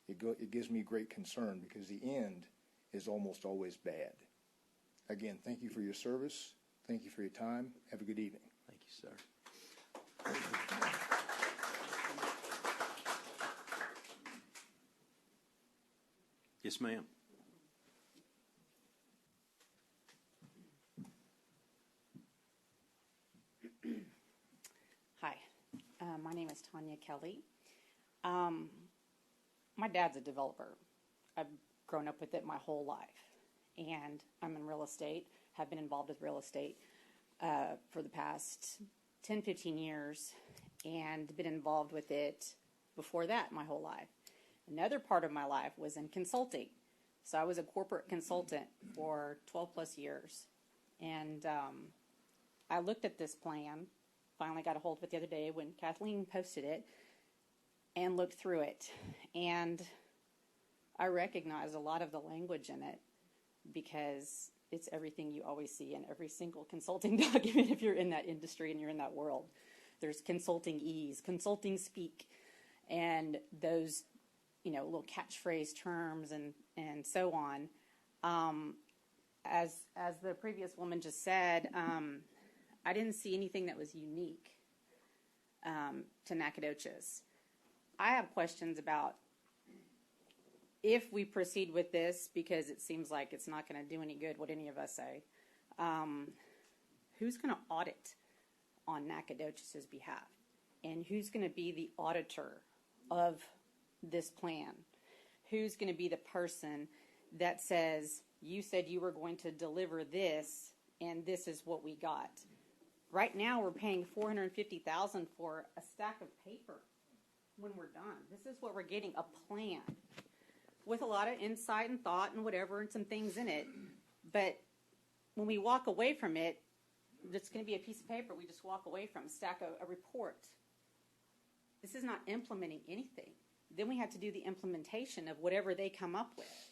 it gives me great concern because the end is almost always bad. Again, thank you for your service. Thank you for your time. Have a good evening. Thank you, sir. Yes, ma'am. Hi, my name is Tanya Kelly. My dad's a developer. I've grown up with it my whole life, and I'm in real estate, have been involved with real estate for the past 10, 15 years, and been involved with it before that my whole life. Another part of my life was in consulting. So I was a corporate consultant for 12 plus years. And I looked at this plan, finally got a hold of it the other day when Kathleen posted it, and looked through it. And I recognized a lot of the language in it because it's everything you always see in every single consulting document if you're in that industry and you're in that world. There's consulting ease, consulting speak, and those little catchphrase terms and so on. As the previous woman just said, I didn't see anything that was unique to Nacogdoches. I have questions about if we proceed with this, because it seems like it's not going to do any good, what any of us say. Who's going to audit on Nacogdoches' behalf? And who's going to be the auditor of this plan? Who's going to be the person that says, you said you were going to deliver this, and this is what we got? Right now, we're paying $450,000 for a stack of paper when we're done. This is what we're getting, a plan with a lot of insight and thought and whatever and some things in it. But when we walk away from it, it's going to be a piece of paper we just walk away from, stack a report. This is not implementing anything. Then we have to do the implementation of whatever they come up with.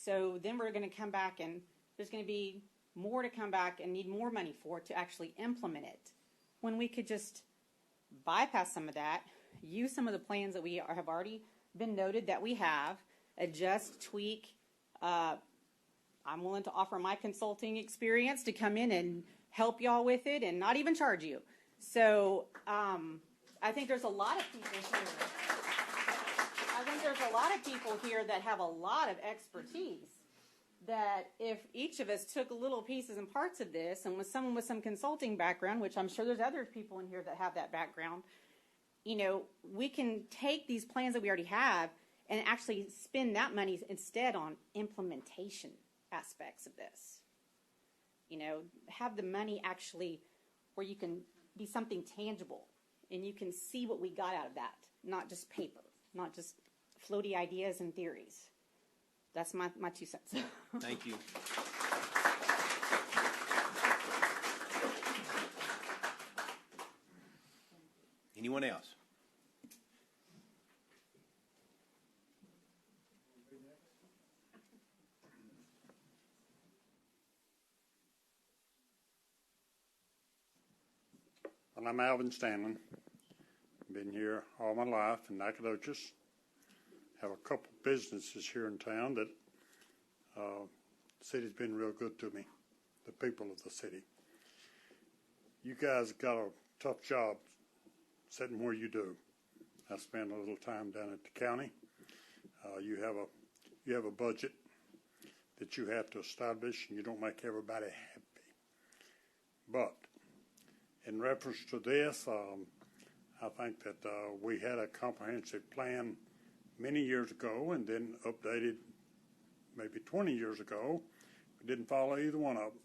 So then we're going to come back and there's going to be more to come back and need more money for to actually implement it. When we could just bypass some of that, use some of the plans that we have already been noted that we have, adjust, tweak. I'm willing to offer my consulting experience to come in and help y'all with it and not even charge you. So I think there's a lot of people here. I think there's a lot of people here that have a lot of expertise that if each of us took little pieces and parts of this and with someone with some consulting background, which I'm sure there's other people in here that have that background, you know, we can take these plans that we already have and actually spend that money instead on implementation aspects of this. You know, have the money actually where you can be something tangible and you can see what we got out of that, not just paper, not just floaty ideas and theories. That's my 2 cents. Thank you. Anyone else? Well, I'm Alvin Stanley. Been here all my life in Nacogdoches. Have a couple businesses here in town that the city's been real good to me, the people of the city. You guys got a tough job sitting where you do. I spent a little time down at the county. You have a budget that you have to establish, and you don't make everybody happy. But in reference to this, I think that we had a comprehensive plan many years ago and then updated maybe 20 years ago. We didn't follow either one of them.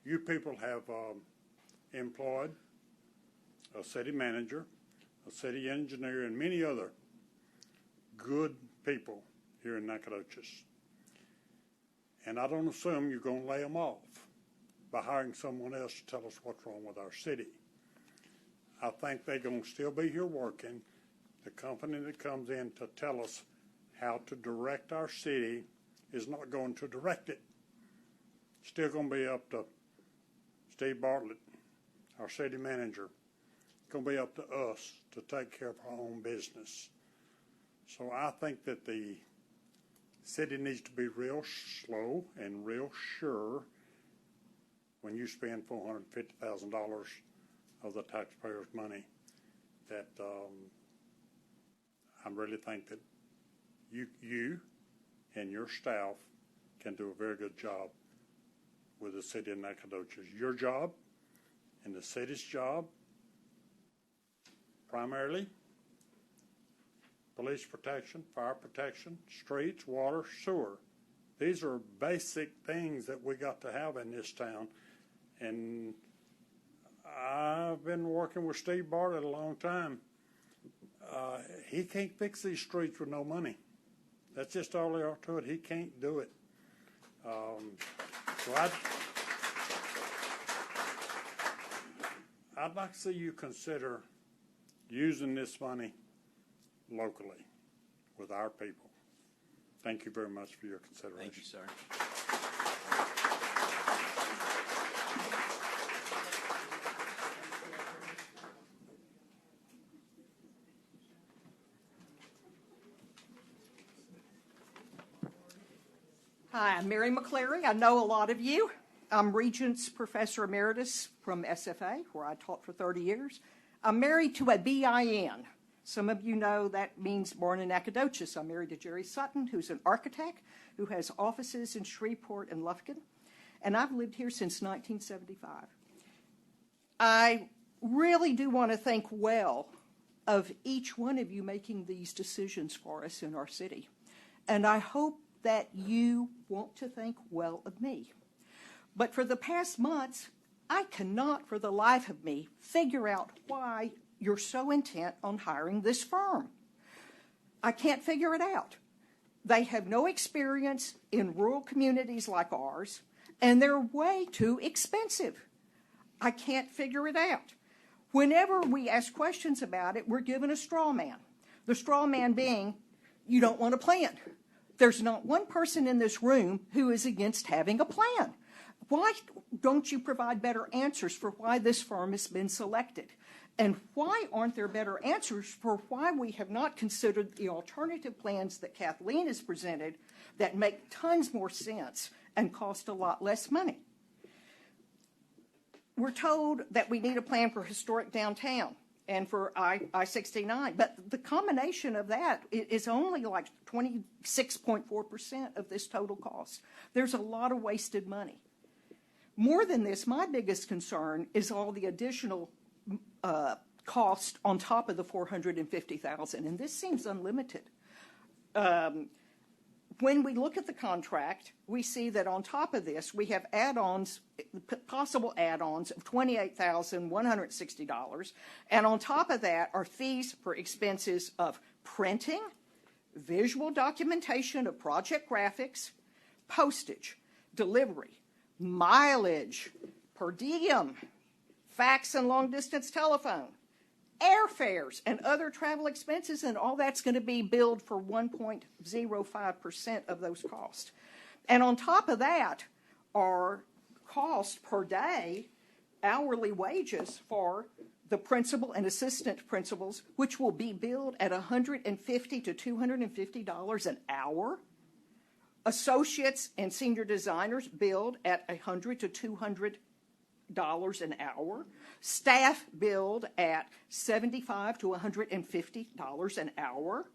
You people have employed a city manager, a city engineer, and many other good people here in Nacogdoches. And I don't assume you're going to lay them off by hiring someone else to tell us what's wrong with our city. I think they're going to still be here working. The company that comes in to tell us how to direct our city is not going to direct it. Still going to be up to Steve Bartlett, our city manager. It's going to be up to us to take care of our own business. So I think that the city needs to be real slow and real sure when you spend $450,000 of the taxpayers' money, that I really think that you and your staff can do a very good job with the city of Nacogdoches. Your job and the city's job, primarily, police protection, fire protection, streets, water, sewer. These are basic things that we got to have in this town. And I've been working with Steve Bartlett a long time. He can't fix these streets with no money. That's just all there are to it. He can't do it. So I'd like to see you consider using this money locally with our people. Thank you very much for your consideration. Thank you, sir. Hi, I'm Mary McCleary. I know a lot of you. I'm Regents Professor Emeritus from SFA, where I taught for 30 years. I'm married to a BIN. Some of you know that means born in Nacogdoches. I'm married to Jerry Sutton, who's an architect, who has offices in Shreveport and Lufkin, and I've lived here since 1975. I really do want to think well of each one of you making these decisions for us in our city, and I hope that you want to think well of me. But for the past months, I cannot for the life of me figure out why you're so intent on hiring this firm. I can't figure it out. They have no experience in rural communities like ours, and they're way too expensive. I can't figure it out. Whenever we ask questions about it, we're given a straw man. The straw man being, you don't want a plan. There's not one person in this room who is against having a plan. Why don't you provide better answers for why this firm has been selected? And why aren't there better answers for why we have not considered the alternative plans that Kathleen has presented that make tons more sense and cost a lot less money? We're told that we need a plan for historic downtown and for I-69, but the combination of that is only like 26.4% of this total cost. There's a lot of wasted money. More than this, my biggest concern is all the additional cost on top of the $450,000, and this seems unlimited. When we look at the contract, we see that on top of this, we have add-ons, possible add-ons of $28,160, and on top of that are fees for expenses of printing, visual documentation of project graphics, postage, delivery, mileage, per diem, fax and long-distance telephone, airfares, and other travel expenses, and all that's going to be billed for 1.05% of those costs. And on top of that are costs per day, hourly wages for the principal and assistant principals, which will be billed at $150 to $250 an hour. Associates and senior designers billed at $100 to $200 an hour. Staff billed at $75 to $150 an hour.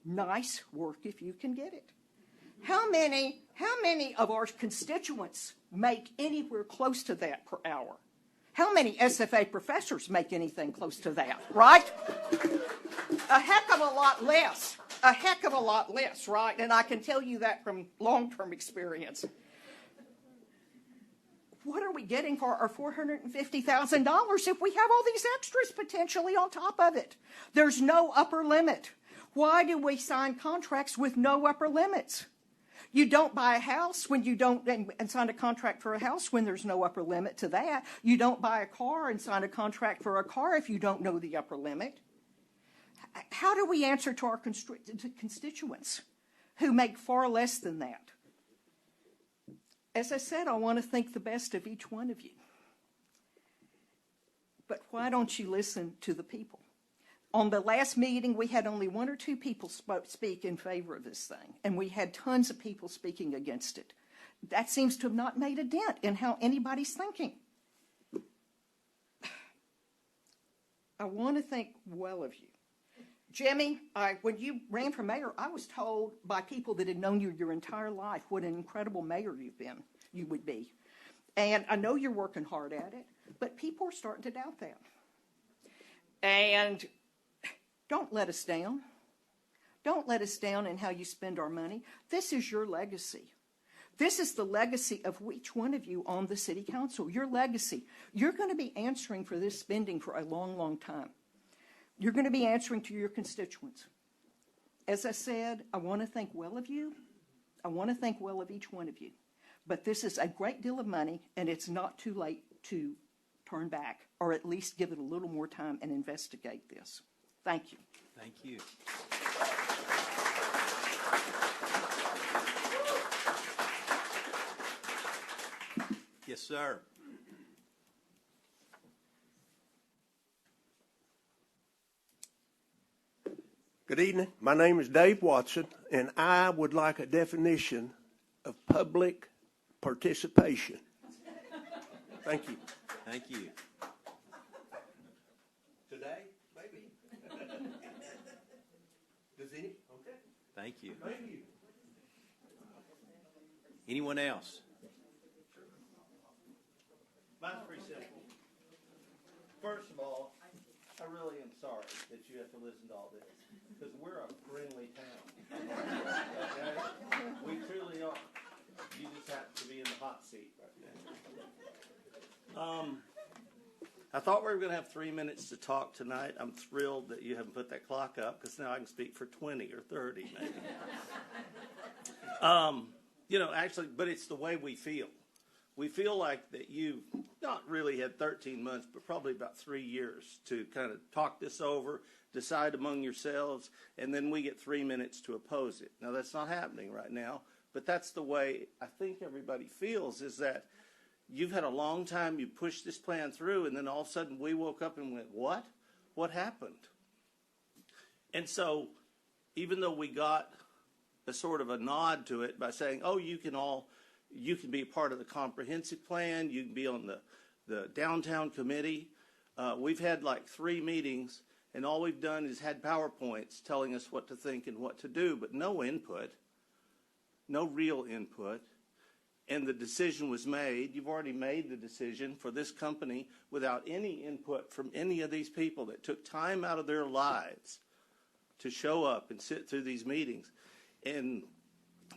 Nice work if you can get it. How many of our constituents make anywhere close to that per hour? How many SFA professors make anything close to that, right? A heck of a lot less. A heck of a lot less, right? And I can tell you that from long-term experience. What are we getting for our $450,000 if we have all these extras potentially on top of it? There's no upper limit. Why do we sign contracts with no upper limits? You don't buy a house when you don't, and sign a contract for a house when there's no upper limit to that. You don't buy a car and sign a contract for a car if you don't know the upper limit. How do we answer to our constituents who make far less than that? As I said, I want to think the best of each one of you. But why don't you listen to the people? On the last meeting, we had only one or two people speak in favor of this thing, and we had tons of people speaking against it. That seems to have not made a dent in how anybody's thinking. I want to think well of you. Jimmy, when you ran for mayor, I was told by people that had known you your entire life what an incredible mayor you would be. And I know you're working hard at it, but people are starting to doubt that. And don't let us down. Don't let us down in how you spend our money. This is your legacy. This is the legacy of each one of you on the city council, your legacy. You're going to be answering for this spending for a long, long time. You're going to be answering to your constituents. As I said, I want to think well of you. I want to think well of each one of you. But this is a great deal of money, and it's not too late to turn back, or at least give it a little more time and investigate this. Thank you. Thank you. Yes, sir. Good evening. My name is Dave Watson, and I would like a definition of public participation. Thank you. Thank you. Today, maybe. Does any? Okay. Thank you. Thank you. Anyone else? Mine's pretty simple. First of all, I really am sorry that you have to listen to all this, because we're a friendly town. Okay? We truly are. You just happen to be in the hot seat right now. I thought we were going to have 3 minutes to talk tonight. I'm thrilled that you haven't put that clock up, because now I can speak for 20 or 30 maybe. Actually, but it's the way we feel. we feel like that you've not really had 13 months, but probably about 3 years to kind of talk this over, decide among yourselves, and then we get 3 minutes to oppose it. Now, that's not happening right now, but that's the way I think everybody feels, is that you've had a long time, you pushed this plan through, and then all of a sudden we woke up and went, what? What happened? And so, even though we got a sort of a nod to it by saying, oh, you can be a part of the comprehensive plan, you can be on the downtown committee. We've had like 3 meetings, and all we've done is had PowerPoints telling us what to think and what to do, but no input, no real input. And the decision was made. You've already made the decision for this company without any input from any of these people that took time out of their lives to show up and sit through these meetings. And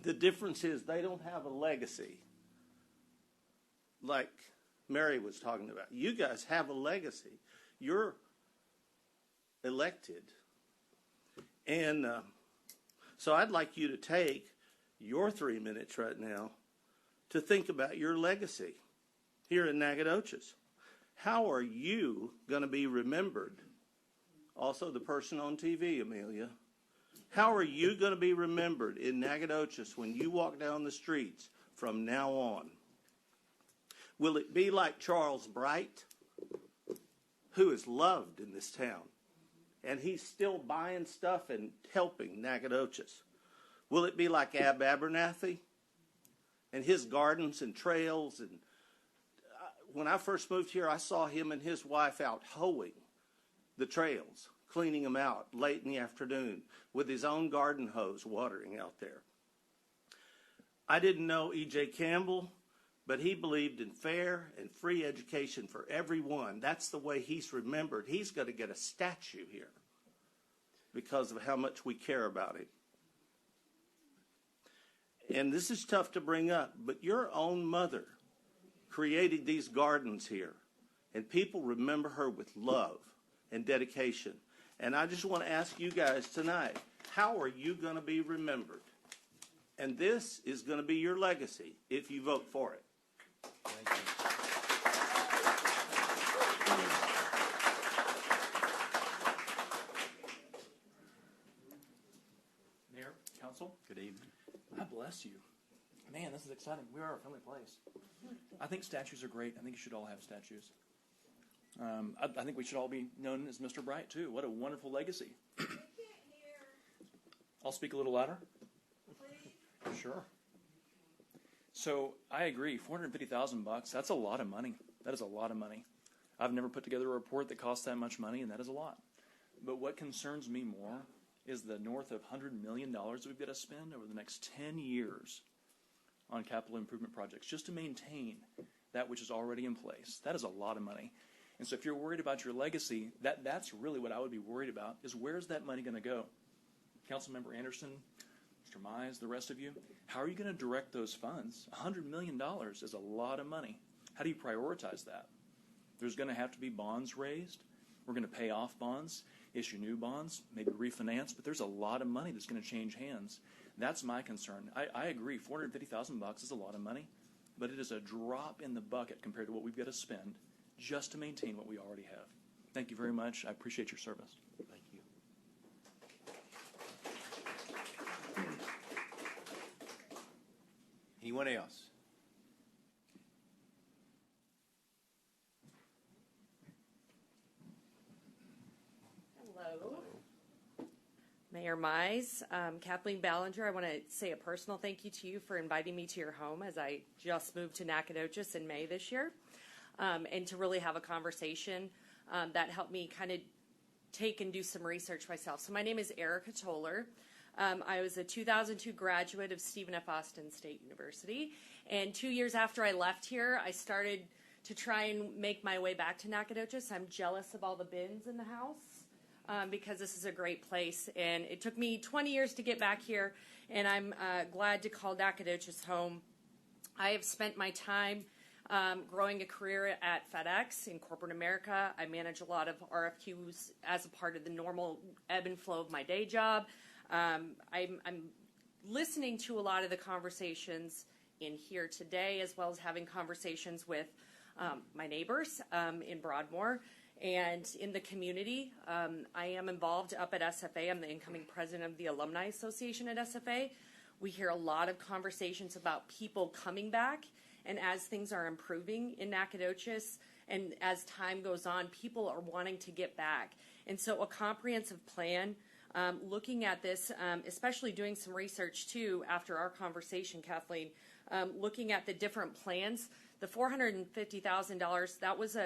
the difference is they don't have a legacy like Mary was talking about. You guys have a legacy. You're elected. And so I'd like you to take your 3 minutes right now to think about your legacy here in Nacogdoches. How are you going to be remembered? Also, the person on TV, Amelia. How are you going to be remembered in Nacogdoches when you walk down the streets from now on? Will it be like Charles Bright, who is loved in this town, and he's still buying stuff and helping Nacogdoches? Will it be like Ab Abernathy and his gardens and trails? And when I first moved here, I saw him and his wife out hoeing the trails, cleaning them out late in the afternoon with his own garden hose watering out there. I didn't know E.J. Campbell, but he believed in fair and free education for everyone. That's the way he's remembered. He's going to get a statue here because of how much we care about him. And this is tough to bring up, but your own mother created these gardens here, and people remember her with love and dedication. And I just want to ask you guys tonight, how are you going to be remembered? And this is going to be your legacy if you vote for it. Thank you. Mayor, Council. Good evening. God bless you. Man, this is exciting. We are a friendly place. I think statues are great. I think you should all have statues. I think we should all be known as Mr. Bright, too. What a wonderful legacy. I'll speak a little louder. Please. Sure. So I agree. $450,000, that's a lot of money. That is a lot of money. I've never put together a report that costs that much money, and that is a lot. But what concerns me more is the north of $100 million that we've got to spend over the next 10 years on capital improvement projects just to maintain that which is already in place. That is a lot of money. And so if you're worried about your legacy, that's really what I would be worried about, is where's that money going to go? Councilmember Anderson, Mr. Mize, the rest of you, how are you going to direct those funds? $100 million is a lot of money. How do you prioritize that? There's going to have to be bonds raised. We're going to pay off bonds, issue new bonds, maybe refinance, but there's a lot of money that's going to change hands. That's my concern. I agree, $450,000 is a lot of money, but it is a drop in the bucket compared to what we've got to spend just to maintain what we already have. Thank you very much. I appreciate your service. Thank you. Anyone else? Hello. Mayor Mize, Kathleen Ballinger, I want to say a personal thank you to you for inviting me to your home as I just moved to Nacogdoches in May this year, and to really have a conversation that helped me kind of take and do some research myself. So my name is Erica Toller. I was a 2002 graduate of Stephen F. Austin State University, and 2 years after I left here, I started to try and make my way back to Nacogdoches. I'm jealous of all the bins in the house. Because this is a great place, and it took me 20 years to get back here, and I'm glad to call Nacogdoches home. I have spent my time growing a career at FedEx in corporate America. I manage a lot of RFQs as a part of the normal ebb and flow of my day job. I'm listening to a lot of the conversations in here today, as well as having conversations with my neighbors in Broadmoor and in the community. I am involved up at SFA. I'm the incoming president of the Alumni Association at SFA. We hear a lot of conversations about people coming back, and as things are improving in Nacogdoches and as time goes on, people are wanting to get back. And so a comprehensive plan, looking at this, especially doing some research too after our conversation, Kathleen, looking at the different plans, the $450,000, that was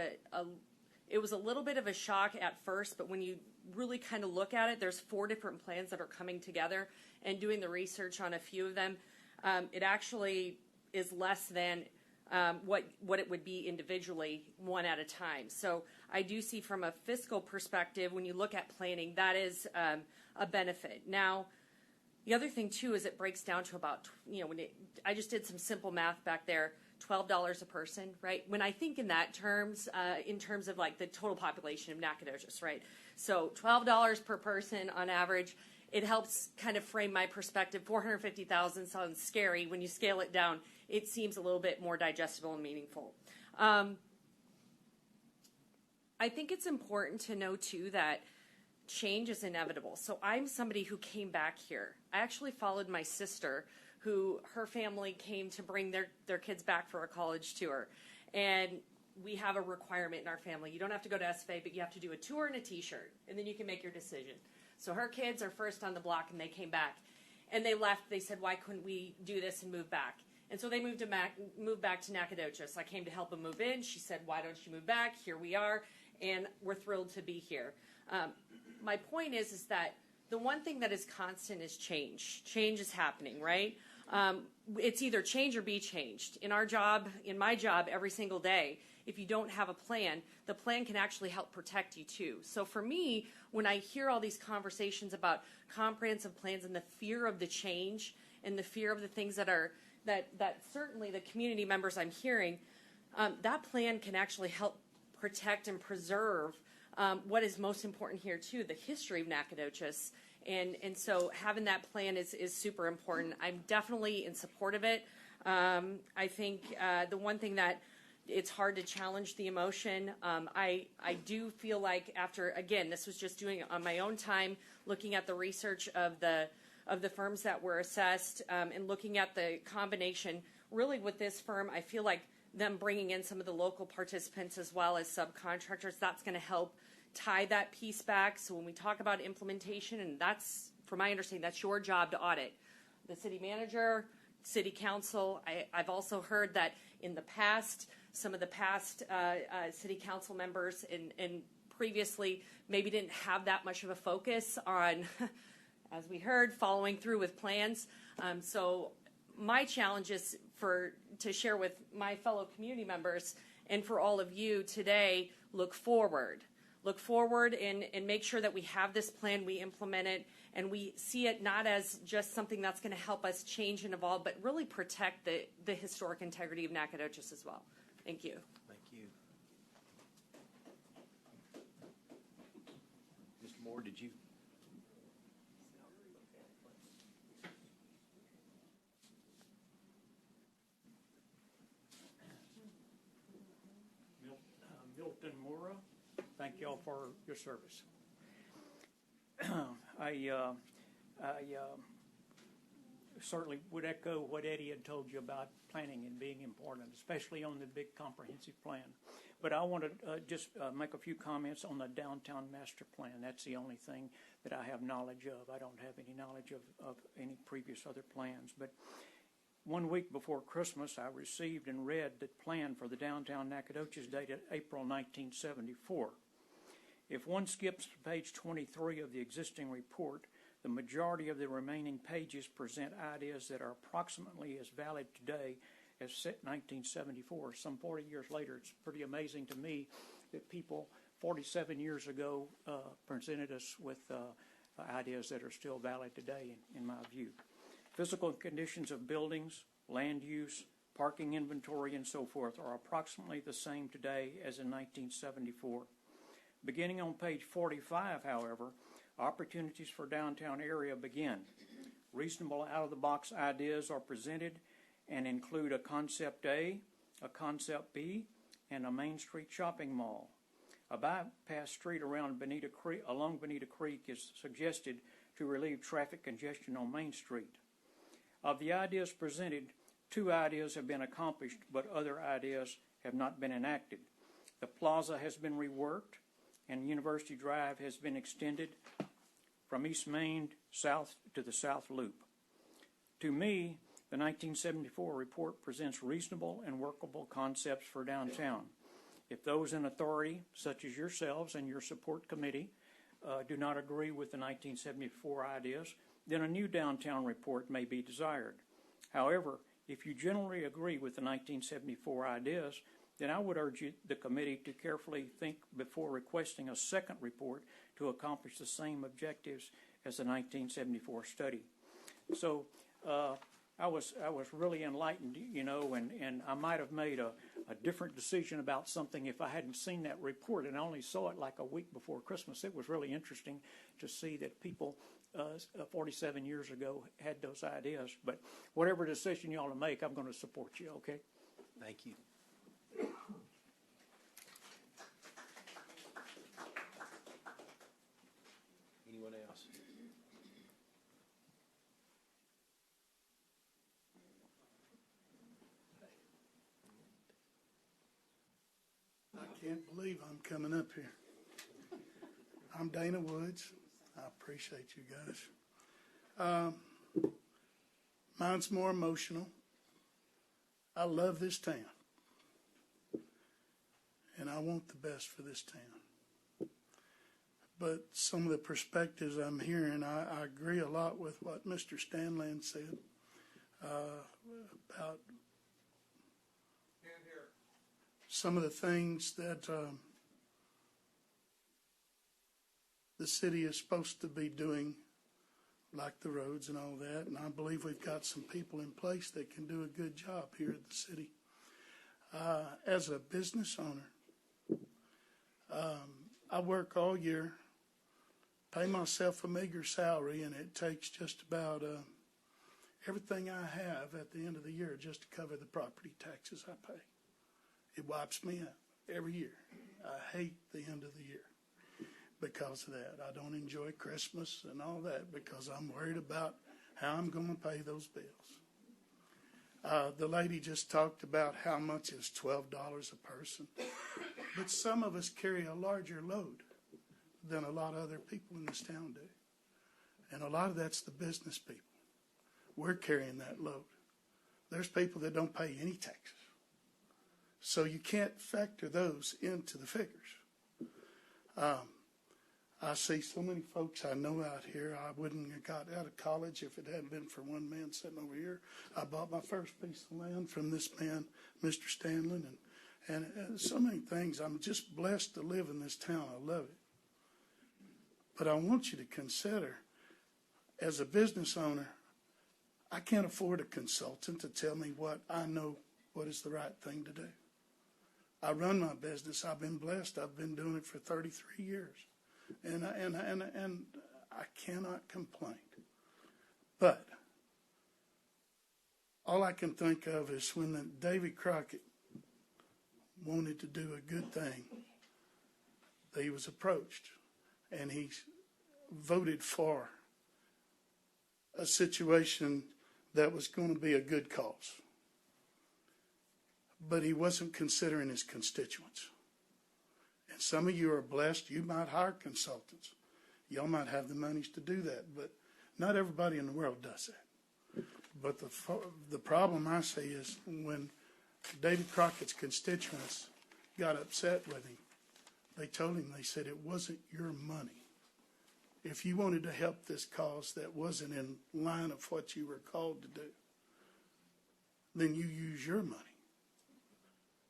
it was a little bit of a shock at first, but when you really kind of look at it, there's 4 different plans that are coming together, and doing the research on a few of them, it actually is less than what it would be individually, one at a time. So I do see from a fiscal perspective, when you look at planning, that is a benefit. Now, the other thing too is it breaks down to about, I just did some simple math back there, $12 a person, right? When I think in that terms, in terms of like the total population of Nacogdoches, right? So $12 per person on average, it helps kind of frame my perspective. $450,000 sounds scary. When you scale it down, it seems a little bit more digestible and meaningful. I think it's important to know too that change is inevitable. So I'm somebody who came back here. I actually followed my sister, who her family came to bring their kids back for a college tour. And we have a requirement in our family. You don't have to go to SFA, but you have to do a tour and a t-shirt, and then you can make your decision. So her kids are first on the block, and they came back. And they left. They said, why couldn't we do this and move back? And so they moved back to Nacogdoches. I came to help them move in. She said, why don't you move back? Here we are, and we're thrilled to be here. My point is that the one thing that is constant is change. Change is happening, right? It's either change or be changed. In our job, in my job, every single day, if you don't have a plan, the plan can actually help protect you too. So for me, when I hear all these conversations about comprehensive plans and the fear of the change and the fear of the things that certainly the community members I'm hearing, that plan can actually help protect and preserve what is most important here too, the history of Nacogdoches. And so having that plan is super important. I'm definitely in support of it. I think the one thing that it's hard to challenge the emotion. I do feel like after, again, this was just doing it on my own time, looking at the research of the firms that were assessed and looking at the combination. Really with this firm, I feel like them bringing in some of the local participants as well as subcontractors, that's going to help tie that piece back. So when we talk about implementation, and that's, from my understanding, that's your job to audit. The city manager, city council. I've also heard that in the past, some of the past city council members and previously maybe didn't have that much of a focus on, as we heard, following through with plans. So my challenge is to share with my fellow community members and for all of you today, look forward. Look forward and make sure that we have this plan, we implement it, and we see it not as just something that's going to help us change and evolve, but really protect the historic integrity of Nacogdoches as well. Thank you. Thank you. Mr. Moore, did you? Milton Mora, thank y'all for your service. I certainly would echo what Eddie had told you about planning and being important, especially on the big comprehensive plan. But I want to just make a few comments on the downtown master plan. That's the only thing that I have knowledge of. I don't have any knowledge of any previous other plans. But 1 week before Christmas, I received and read the plan for the downtown Nacogdoches dated April 1974. If one skips to page 23 of the existing report, the majority of the remaining pages present ideas that are approximately as valid today as 1974. Some 40 years later, it's pretty amazing to me that people 47 years ago presented us with ideas that are still valid today, in my view. Physical conditions of buildings, land use, parking inventory, and so forth are approximately the same today as in 1974. Beginning on page 45, however, opportunities for downtown area begin. Reasonable out-of-the-box ideas are presented, and include a Concept A, a Concept B, and a Main Street shopping mall. A bypass street along Bonita Creek is suggested to relieve traffic congestion on Main Street. Of the ideas presented, 2 ideas have been accomplished, but other ideas have not been enacted. The plaza has been reworked, and University Drive has been extended from East Main south to the South Loop. To me, the 1974 report presents reasonable and workable concepts for downtown. If those in authority, such as yourselves and your support committee, do not agree with the 1974 ideas, then a new downtown report may be desired. However, if you generally agree with the 1974 ideas, then I would urge the committee to carefully think before requesting a second report to accomplish the same objectives as the 1974 study. So I was really enlightened, and I might have made a different decision about something if I hadn't seen that report, and I only saw it like a week before Christmas. It was really interesting to see that people 47 years ago had those ideas. But whatever decision you ought to make, I'm going to support you, okay? Thank you. Anyone else? I can't believe I'm coming up here. I'm Dana Woods. I appreciate you guys. Mine's more emotional. I love this town. And I want the best for this town. But some of the perspectives I'm hearing, I agree a lot with what Mr. Stanland said about some of the things that the city is supposed to be doing, like the roads and all that. And I believe we've got some people in place that can do a good job here at the city. As a business owner, I work all year, pay myself a meager salary, and it takes just about everything I have at the end of the year just to cover the property taxes I pay. It wipes me out every year. I hate the end of the year because of that. I don't enjoy Christmas and all that because I'm worried about how I'm going to pay those bills. The lady just talked about how much is $12 a person. But some of us carry a larger load than a lot of other people in this town do. And a lot of that's the business people. We're carrying that load. There's people that don't pay any taxes. So you can't factor those into the figures. I see so many folks I know out here. I wouldn't have got out of college if it hadn't been for one man sitting over here. I bought my first piece of land from this man, Mr. Stanley, and so many things. I'm just blessed to live in this town. I love it. But I want you to consider, as a business owner, I can't afford a consultant to tell me what I know what is the right thing to do. I run my business. I've been blessed. I've been doing it for 33 years. And I cannot complain. But all I can think of is when Davy Crockett wanted to do a good thing, he was approached and he voted for a situation that was going to be a good cause. But he wasn't considering his constituents. And some of you are blessed. You might hire consultants. Y'all might have the monies to do that, but not everybody in the world does that. But the problem I see is when David Crockett's constituents got upset with him, they told him, they said, it wasn't your money. If you wanted to help this cause that wasn't in line of what you were called to do, then you use your money.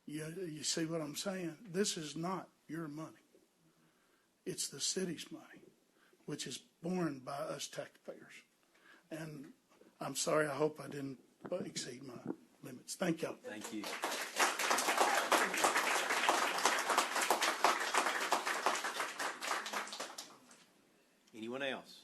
You see what I'm saying? This is not your money. It's the city's money, which is borne by us taxpayers. And I'm sorry, I hope I didn't exceed my limits. Thank y'all. Thank you. Anyone else?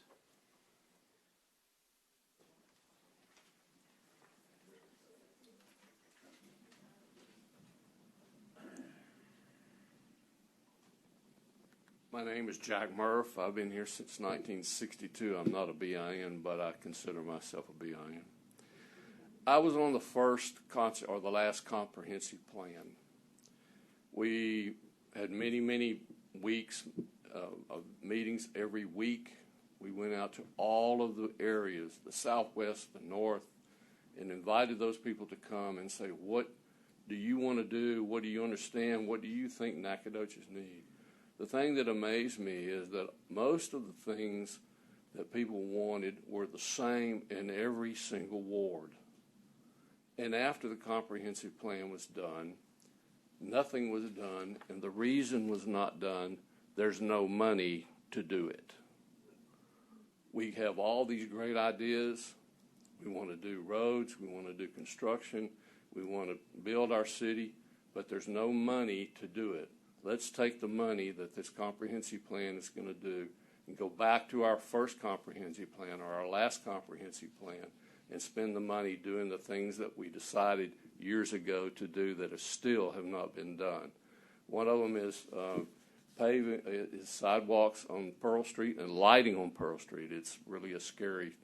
My name is Jack Murph. I've been here since 1962. I'm not a BIN, but I consider myself a BIN. I was on the the last comprehensive plan. We had many weeks of meetings every week. We went out to all of the areas, the southwest, the north, and invited those people to come and say, what do you want to do? What do you understand? What do you think Nacogdoches need? The thing that amazed me is that most of the things that people wanted were the same in every single ward. And after the comprehensive plan was done, nothing was done, and the reason was not done, there's no money to do it. We have all these great ideas. We want to do roads, we want to do construction, we want to build our city, but there's no money to do it. Let's take the money that this comprehensive plan is going to do and go back to our first comprehensive plan or our last comprehensive plan and spend the money doing the things that we decided years ago to do that still have not been done. One of them is paving sidewalks on Pearl Street and lighting on Pearl Street. It's really a scary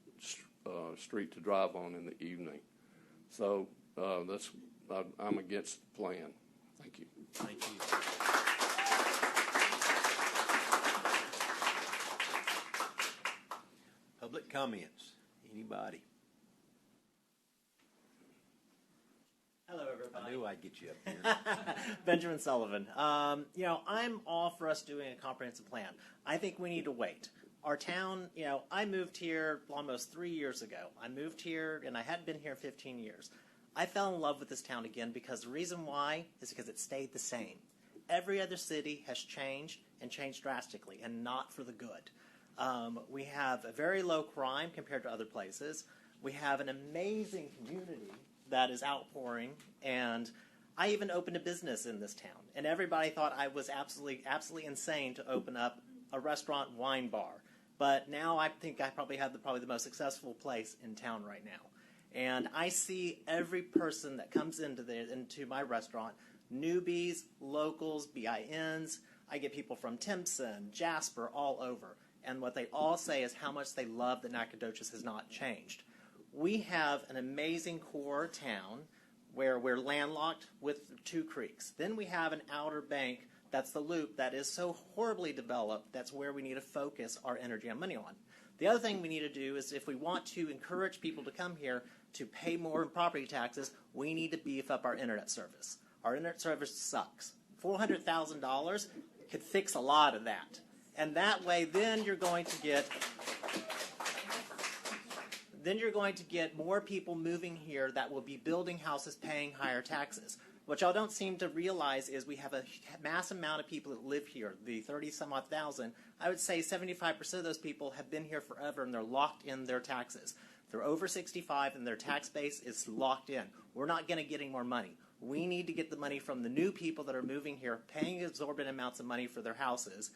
street to drive on in the evening. So I'm against the plan. Thank you. Thank you. Public comments. Anybody? Hello, everybody. I knew I'd get you up here. Benjamin Sullivan. I'm all for us doing a comprehensive plan. I think we need to wait. Our town, I moved here almost 3 years ago. I moved here, and I hadn't been here 15 years. I fell in love with this town again because the reason why is because it stayed the same. Every other city has changed and changed drastically, and not for the good. We have a very low crime compared to other places. We have an amazing community that is outpouring, and I even opened a business in this town, and everybody thought I was absolutely insane to open up a restaurant wine bar. But now I think I probably have the most successful place in town right now. And I see every person that comes into my restaurant, newbies, locals, BINs. I get people from Timpson, Jasper, all over. And what they all say is how much they love that Nacogdoches has not changed. We have an amazing core town where we're landlocked with 2 creeks. Then we have an outer bank, that's the loop, that is so horribly developed, that's where we need to focus our energy and money on. The other thing we need to do is if we want to encourage people to come here to pay more in property taxes, we need to beef up our internet service. Our internet service sucks. $400,000 could fix a lot of that. And that way, then you're going to get more people moving here that will be building houses, paying higher taxes. What y'all don't seem to realize is we have a mass amount of people that live here, the 30-some-odd thousand. I would say 75% of those people have been here forever, and they're locked in their taxes. They're over 65, and their tax base is locked in. We're not going to get any more money. We need to get the money from the new people that are moving here, paying exorbitant amounts of money for their houses,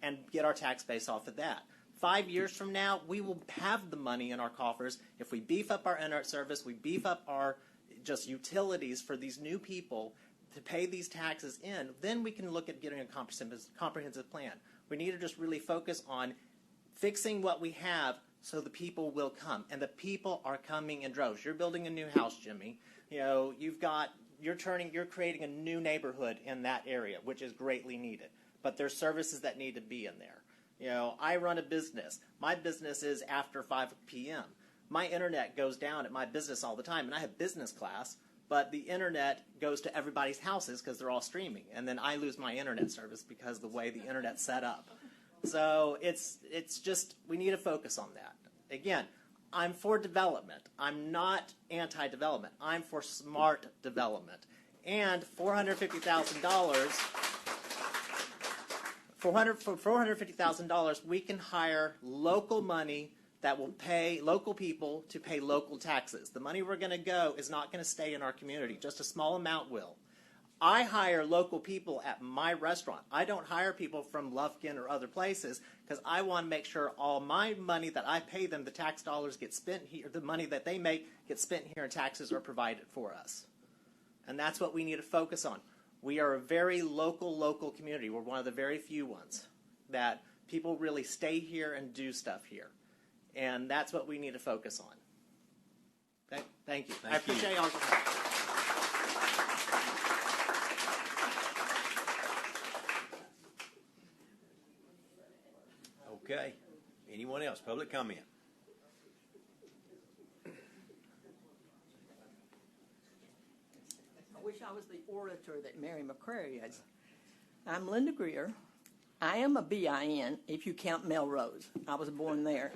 and get our tax base off of that. 5 years from now, we will have the money in our coffers if we beef up our internet service, we beef up our just utilities for these new people to pay these taxes in, then we can look at getting a comprehensive plan. We need to just really focus on fixing what we have so the people will come. And the people are coming in droves. You're building a new house, Jimmy. You're creating a new neighborhood in that area, which is greatly needed. But there's services that need to be in there. I run a business. My business is after 5 p.m. My internet goes down at my business all the time, and I have business class, but the internet goes to everybody's houses because they're all streaming, and then I lose my internet service because of the way the internet's set up. So it's just, we need to focus on that. Again, I'm for development. I'm not anti-development. I'm for smart development. And $450,000, for $450,000, we can hire local money that will pay local people to pay local taxes. The money we're going to go is not going to stay in our community. Just a small amount will. I hire local people at my restaurant. I don't hire people from Lufkin or other places because I want to make sure all my money that I pay them, the tax dollars get spent here, the money that they make gets spent here and taxes are provided for us. And that's what we need to focus on. We are a very local community. We're one of the very few ones. that people really stay here and do stuff here. And that's what we need to focus on. Thank you. I appreciate y'all's time. Okay. Anyone else? Public comment? I wish I was the orator that Mary McCrary is. I'm Linda Greer. I am a BIN if you count Melrose. I was born there.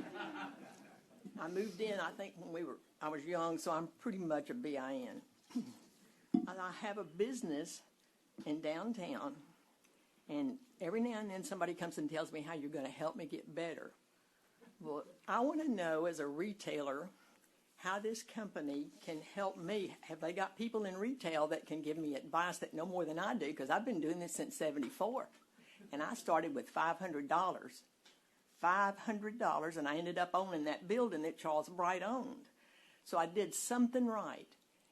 I moved in, I think, when I was young, so I'm pretty much a BIN. And I have a business in downtown, and every now and then somebody comes and tells me how you're going to help me get better. Well, I want to know as a retailer how this company can help me. Have they got people in retail that can give me advice that know more than I do? Because I've been doing this since '74, and I started with $500. $500, and I ended up owning that building that Charles Bright owned. So I did something right.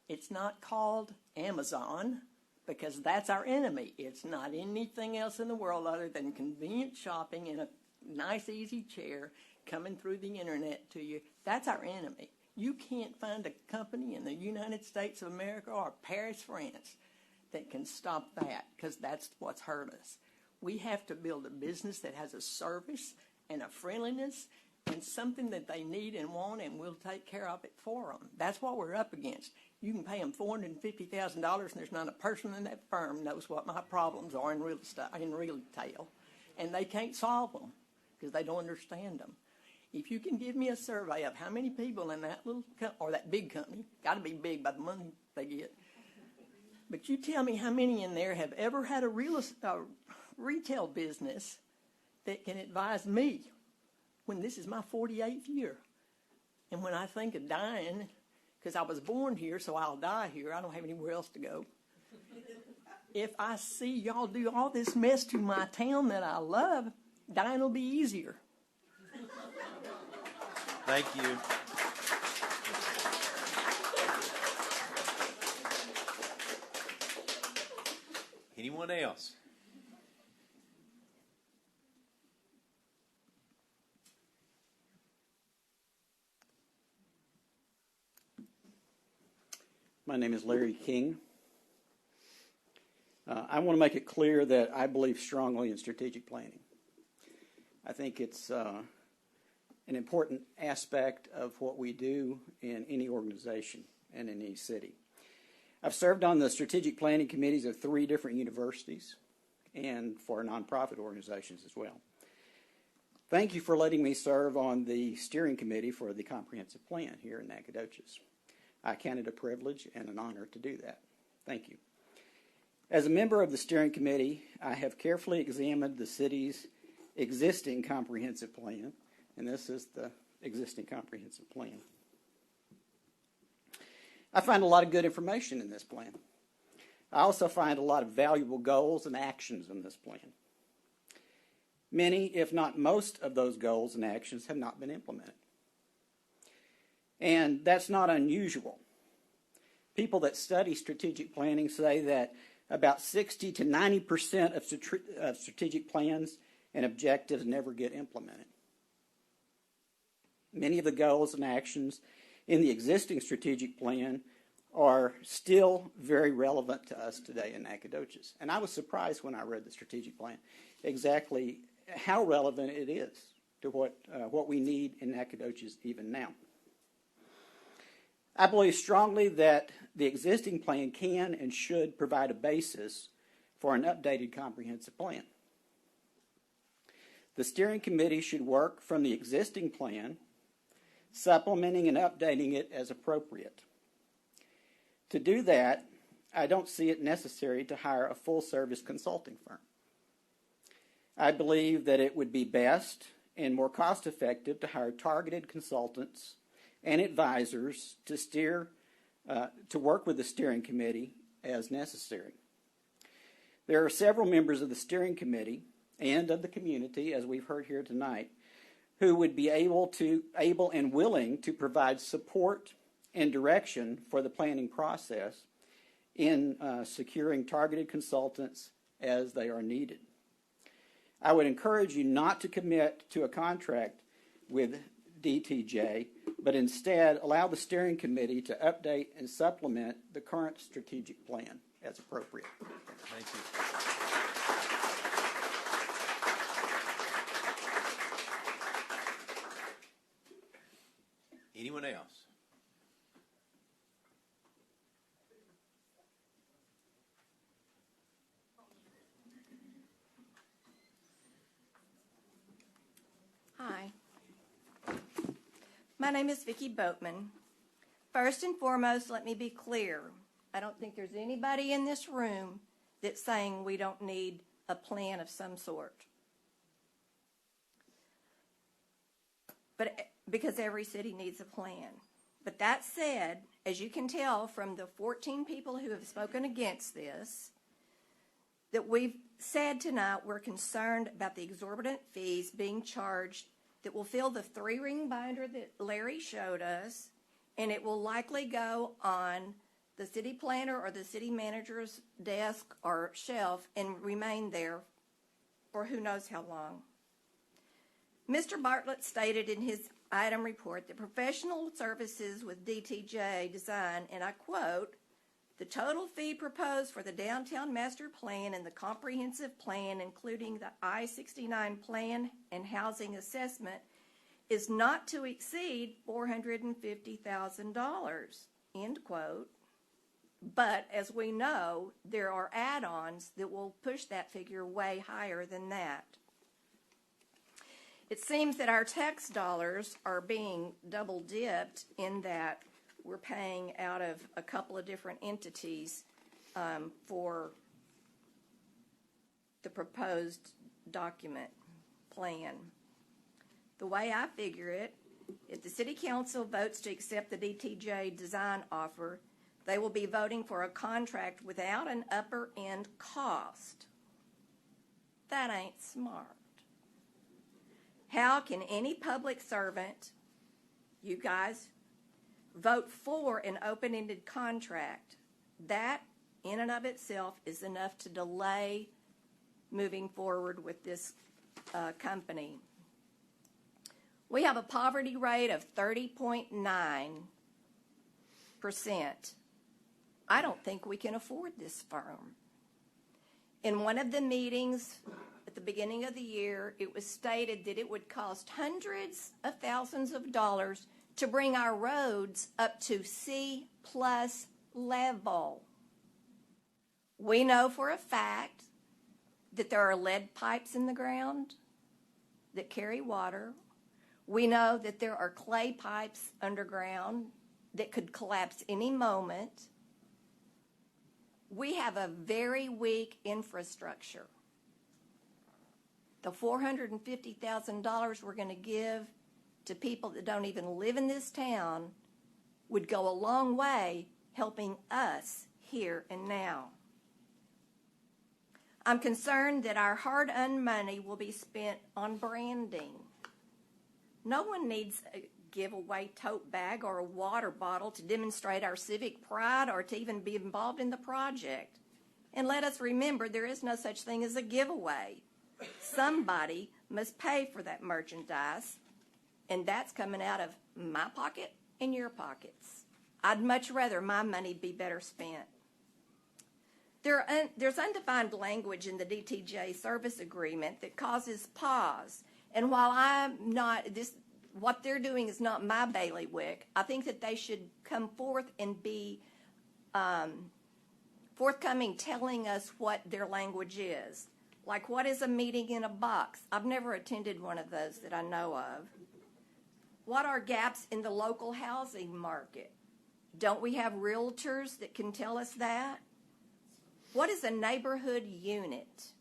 It's not called Amazon, because that's our enemy. It's not anything else in the world other than convenient shopping in a nice, easy chair coming through the internet to you. That's our enemy. You can't find a company in the United States of America or Paris, France, that can stop that, because that's what's hurt us. We have to build a business that has a service and a friendliness and something that they need and want, and we'll take care of it for them. That's what we're up against. You can pay them $450,000, and there's not a person in that firm knows what my problems are in real estate, in retail, and they can't solve them because they don't understand them. If you can give me a survey of how many people in that little or that big company, got to be big by the money they get, but you tell me how many in there have ever had a retail business that can advise me when this is my 48th year. And when I think of dying, because I was born here, so I'll die here. I don't have anywhere else to go. If I see y'all do all this mess to my town that I love, dying will be easier. Thank you. Anyone else? My name is Larry King. I want to make it clear that I believe strongly in strategic planning. I think it's an important aspect of what we do in any organization and in any city. I've served on the strategic planning committees of 3 different universities and for nonprofit organizations as well. Thank you for letting me serve on the steering committee for the comprehensive plan here in Nacogdoches. I count it a privilege and an honor to do that. Thank you. As a member of the steering committee, I have carefully examined the city's existing comprehensive plan, and this is the existing comprehensive plan. I find a lot of good information in this plan. I also find a lot of valuable goals and actions in this plan. Many, if not most, of those goals and actions have not been implemented. And that's not unusual. People that study strategic planning say that about 60 to 90% of strategic plans and objectives never get implemented. Many of the goals and actions in the existing strategic plan are still very relevant to us today in Nacogdoches. And I was surprised when I read the strategic plan exactly how relevant it is to what we need in Nacogdoches even now. I believe strongly that the existing plan can and should provide a basis for an updated comprehensive plan. The steering committee should work from the existing plan, supplementing and updating it as appropriate. To do that, I don't see it necessary to hire a full-service consulting firm. I believe that it would be best and more cost-effective to hire targeted consultants and advisors to work with the steering committee as necessary. There are several members of the steering committee and of the community, as we've heard here tonight, who would be able and willing to provide support and direction for the planning process in securing targeted consultants as they are needed. I would encourage you not to commit to a contract with DTJ, but instead allow the steering committee to update and supplement the current strategic plan as appropriate. Thank you. Anyone else? Hi. My name is Vicki Boatman. First and foremost, let me be clear. I don't think there's anybody in this room that's saying we don't need a plan of some sort. But because every city needs a plan. But that said, as you can tell from the 14 people who have spoken against this, that we've said tonight we're concerned about the exorbitant fees being charged that will fill the 3-ring binder that Larry showed us, and it will likely go on the city planner or the city manager's desk or shelf and remain there for who knows how long. Mr. Bartlett stated in his item report that professional services with DTJ Design, and I quote, "The total fee proposed for the downtown master plan and the comprehensive plan, including the I-69 plan and housing assessment, is not to exceed $450,000, end quote. But as we know, there are add-ons that will push that figure way higher than that. It seems that our tax dollars are being double-dipped in that we're paying out of a couple of different entities for the proposed document plan. The way I figure it, if the City Council votes to accept the DTJ design offer, they will be voting for a contract without an upper end cost. That ain't smart. How can any public servant, you guys, vote for an open-ended contract? That, in and of itself, is enough to delay moving forward with this company. We have a poverty rate of 30.9%. I don't think we can afford this firm. In one of the meetings at the beginning of the year, it was stated that it would cost hundreds of thousands of dollars to bring our roads up to C+ level. We know for a fact that there are lead pipes in the ground that carry water. We know that there are clay pipes underground that could collapse any moment. We have a very weak infrastructure. The $450,000 we're going to give to people that don't even live in this town would go a long way helping us here and now. I'm concerned that our hard-earned money will be spent on branding. No one needs a giveaway tote bag or a water bottle to demonstrate our civic pride or to even be involved in the project. And let us remember, there is no such thing as a giveaway. Somebody must pay for that merchandise, and that's coming out of my pocket and your pockets. I'd much rather my money be better spent. There's undefined language in the DTJ service agreement that causes pause. And while what they're doing is not my bailiwick, I think that they should come forth and be forthcoming telling us what their language is. Like, what is a meeting in a box? I've never attended one of those that I know of. What are gaps in the local housing market? Don't we have realtors that can tell us that? What is a neighborhood unit?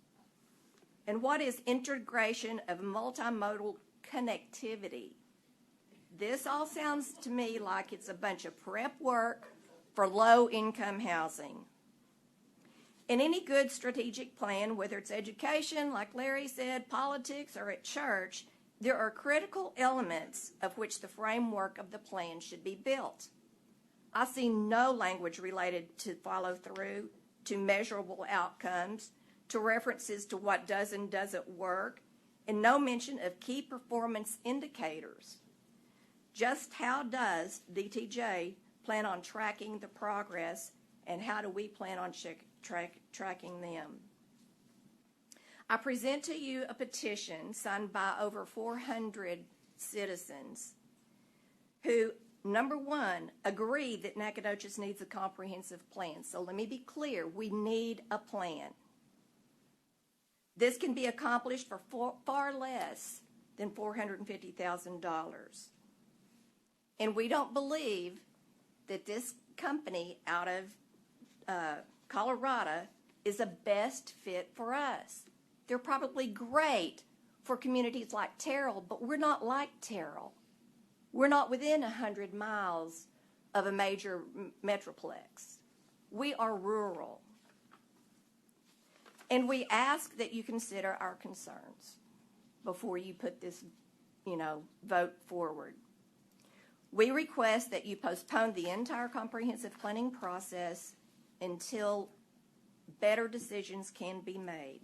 And what is integration of multimodal connectivity? This all sounds to me like it's a bunch of prep work for low-income housing. In any good strategic plan, whether it's education, like Larry said, politics, or at church, there are critical elements of which the framework of the plan should be built. I see no language related to follow through, to measurable outcomes, to references to what does and doesn't work, and no mention of key performance indicators. Just how does DTJ plan on tracking the progress, and how do we plan on tracking them? I present to you a petition signed by over 400 citizens who, number one, agree that Nacogdoches needs a comprehensive plan. So let me be clear, we need a plan. This can be accomplished for far less than $450,000. And we don't believe that this company out of Colorado is the best fit for us. They're probably great for communities like Terrell, but we're not like Terrell. We're not within 100 miles of a major metroplex. We are rural. And we ask that you consider our concerns before you put this, vote forward. We request that you postpone the entire comprehensive planning process until better decisions can be made.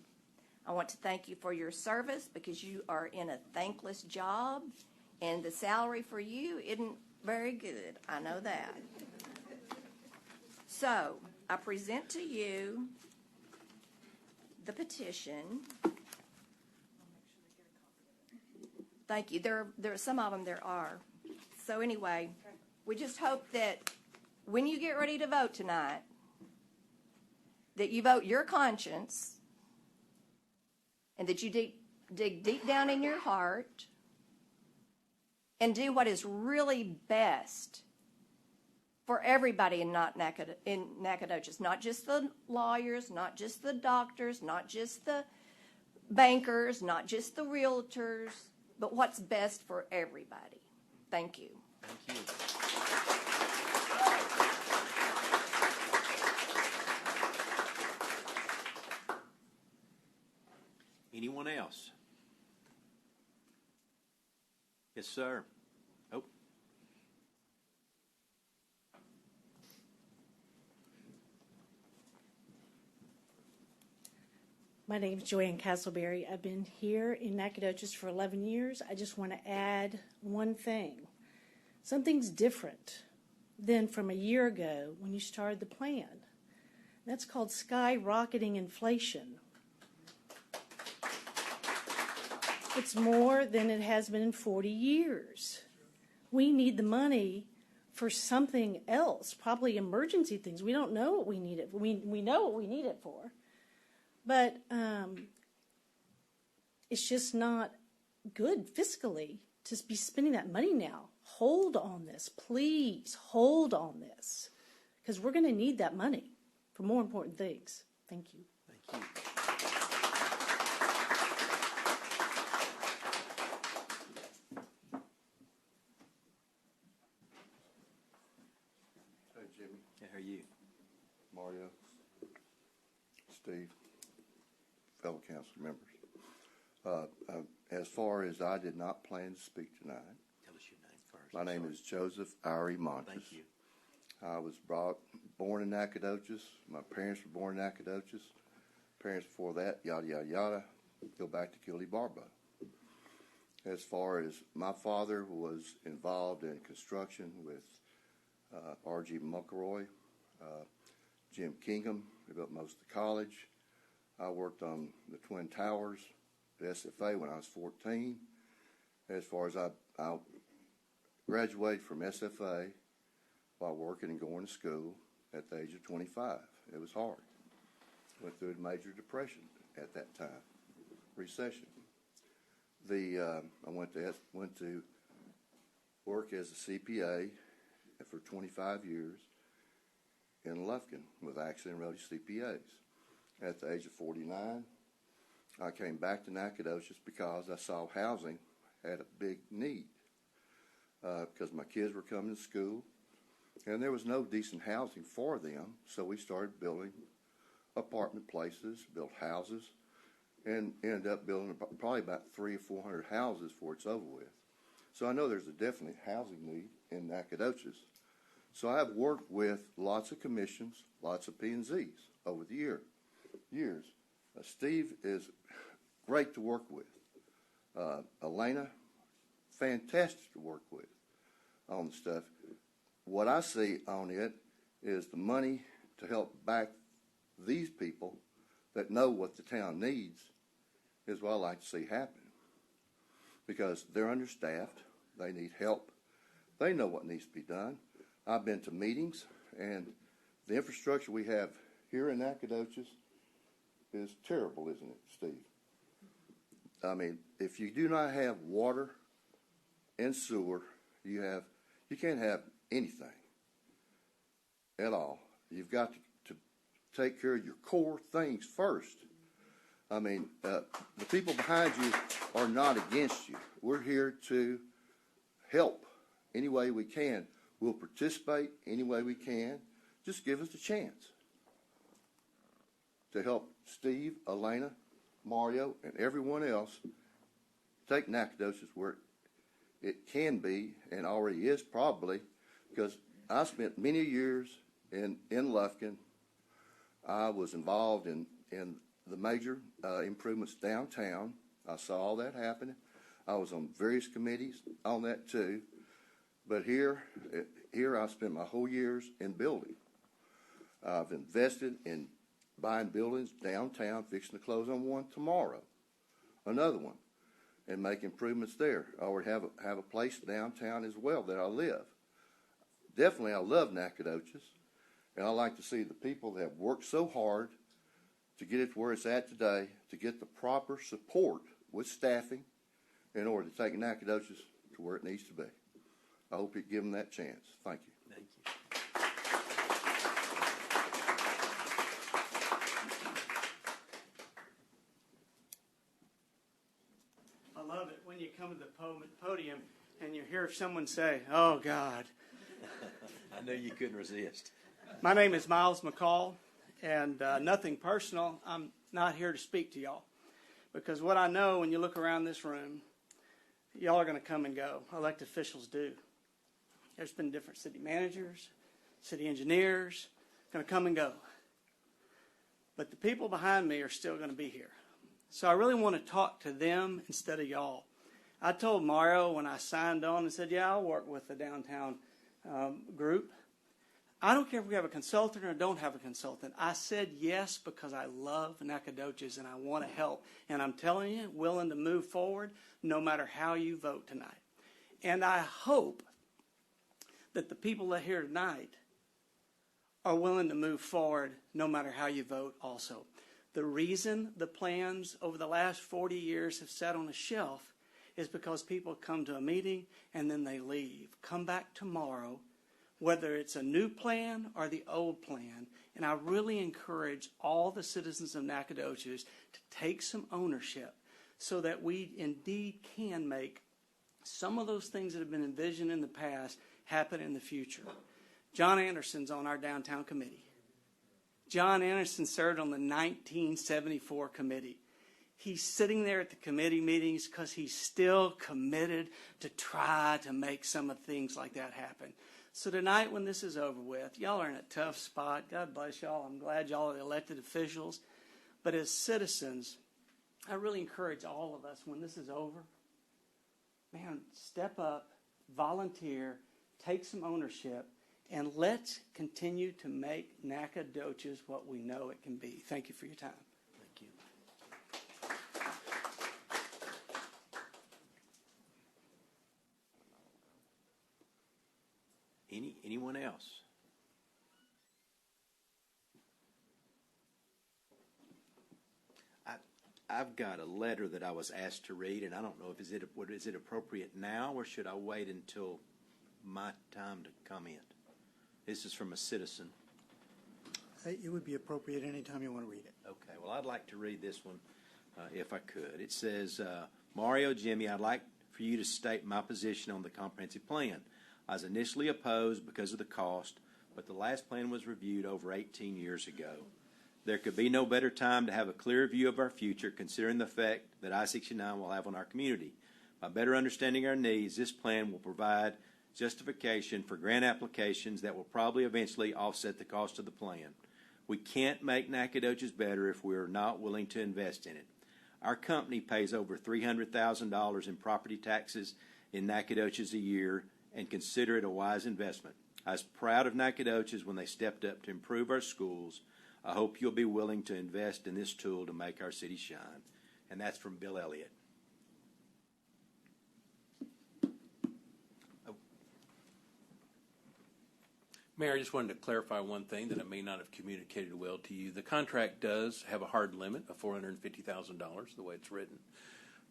I want to thank you for your service because you are in a thankless job, and the salary for you isn't very good. I know that. So I present to you the petition. Thank you. There are some of them there are. So anyway, we just hope that when you get ready to vote tonight, that you vote your conscience and that you dig deep down in your heart and do what is really best for everybody in Nacogdoches, not just the lawyers, not just the doctors, not just the bankers, not just the realtors, but what's best for everybody. Thank you. Thank you. Anyone else? Yes, sir. Oh. My name is Joanne Castleberry. I've been here in Nacogdoches for 11 years. I just want to add one thing. Something's different than from a year ago when you started the plan. That's called skyrocketing inflation. It's more than it has been in 40 years. We need the money for something else, probably emergency things. We don't know what we need it for. We know what we need it for. But it's just not good fiscally to be spending that money now. Hold on this. Please hold on this. Because we're going to need that money for more important things. Thank you. Thank you. Hey, Jimmy. How are you? Mario. Steve. Fellow council members. As far as I did not plan to speak tonight. Tell us your name first. My name is Joseph Irie Montes. Thank you. I was born in Nacogdoches. My parents were born in Nacogdoches. Parents before that, yada, yada, yada, go back to Gildy Barbo. As far as my father was involved in construction with R.G. McElroy, Jim Kingham, who built most of the college. I worked on the Twin Towers at SFA when I was 14. As far as I graduated from SFA while working and going to school at the age of 25. It was hard. Went through a major depression at that time, recession. I went to work as a CPA for 25 years in Lufkin with Accident and Roadie CPAs. At the age of 49, I came back to Nacogdoches because I saw housing had a big need because my kids were coming to school and there was no decent housing for them, so we started building apartment places, built houses, and ended up building probably about 300 or 400 houses before it's over with. So I know there's a definite housing need in Nacogdoches. So I have worked with lots of commissions, lots of P&Zs over the years. Steve is great to work with. Elena, fantastic to work with on the stuff. What I see on it is the money to help back these people that know what the town needs is what I like to see happen. Because they're understaffed, they need help, they know what needs to be done. I've been to meetings, and the infrastructure we have here in Nacogdoches is terrible, isn't it, Steve? I mean, if you do not have water and sewer, you can't have anything at all. You've got to take care of your core things first. I mean, the people behind you are not against you. We're here to help any way we can. We'll participate any way we can. Just give us a chance to help Steve, Elena, Mario, and everyone else take Nacogdoches where it can be and already is probably, because I spent many years in Lufkin. I was involved in the major improvements downtown. I saw all that happening. I was on various committees on that too. But here I spent my whole years in building. I've invested in buying buildings downtown, fixing to close on one tomorrow, another one, and make improvements there. I already have a place downtown as well that I live. Definitely, I love Nacogdoches, and I like to see the people that have worked so hard to get it to where it's at today, to get the proper support with staffing in order to take Nacogdoches to where it needs to be. I hope you give them that chance. Thank you. Thank you. I love it when you come to the podium and you hear someone say, "Oh, God." I knew you couldn't resist. My name is Miles McCall, and nothing personal. I'm not here to speak to y'all, because what I know when you look around this room, y'all are going to come and go. Elected officials do. There's been different city managers, city engineers, going to come and go. But the people behind me are still going to be here. So I really want to talk to them instead of y'all. I told Mario when I signed on and said, yeah, I'll work with the downtown group. I don't care if we have a consultant or don't have a consultant. I said yes because I love Nacogdoches and I want to help. And I'm telling you, willing to move forward no matter how you vote tonight. And I hope that the people that are here tonight are willing to move forward no matter how you vote also. The reason the plans over the last 40 years have sat on a shelf is because people come to a meeting and then they leave. Come back tomorrow, whether it's a new plan or the old plan. And I really encourage all the citizens of Nacogdoches to take some ownership so that we indeed can make some of those things that have been envisioned in the past happen in the future. John Anderson's on our downtown committee. John Anderson served on the 1974 committee. He's sitting there at the committee meetings because he's still committed to try to make some of things like that happen. So tonight when this is over with, y'all are in a tough spot. God bless y'all. I'm glad y'all are elected officials. But as citizens, I really encourage all of us when this is over, man, step up, volunteer, take some ownership, and let's continue to make Nacogdoches what we know it can be. Thank you for your time. Thank you. Anyone else? I've got a letter that I was asked to read, and I don't know if is it appropriate now, or should I wait until my time to comment? This is from a citizen. It would be appropriate anytime you want to read it. Okay, well, I'd like to read this one if I could. It says, Mario, Jimmy, I'd like for you to state my position on the comprehensive plan. I was initially opposed because of the cost, but the last plan was reviewed over 18 years ago. There could be no better time to have a clear view of our future, considering the effect that I-69 will have on our community. By better understanding our needs, this plan will provide justification for grant applications that will probably eventually offset the cost of the plan. We can't make Nacogdoches better if we are not willing to invest in it. Our company pays over $300,000 in property taxes in Nacogdoches a year and consider it a wise investment. I was proud of Nacogdoches when they stepped up to improve our schools. I hope you'll be willing to invest in this tool to make our city shine. And that's from Bill Elliott. Mayor, I just wanted to clarify one thing that I may not have communicated well to you. The contract does have a hard limit of $450,000, the way it's written.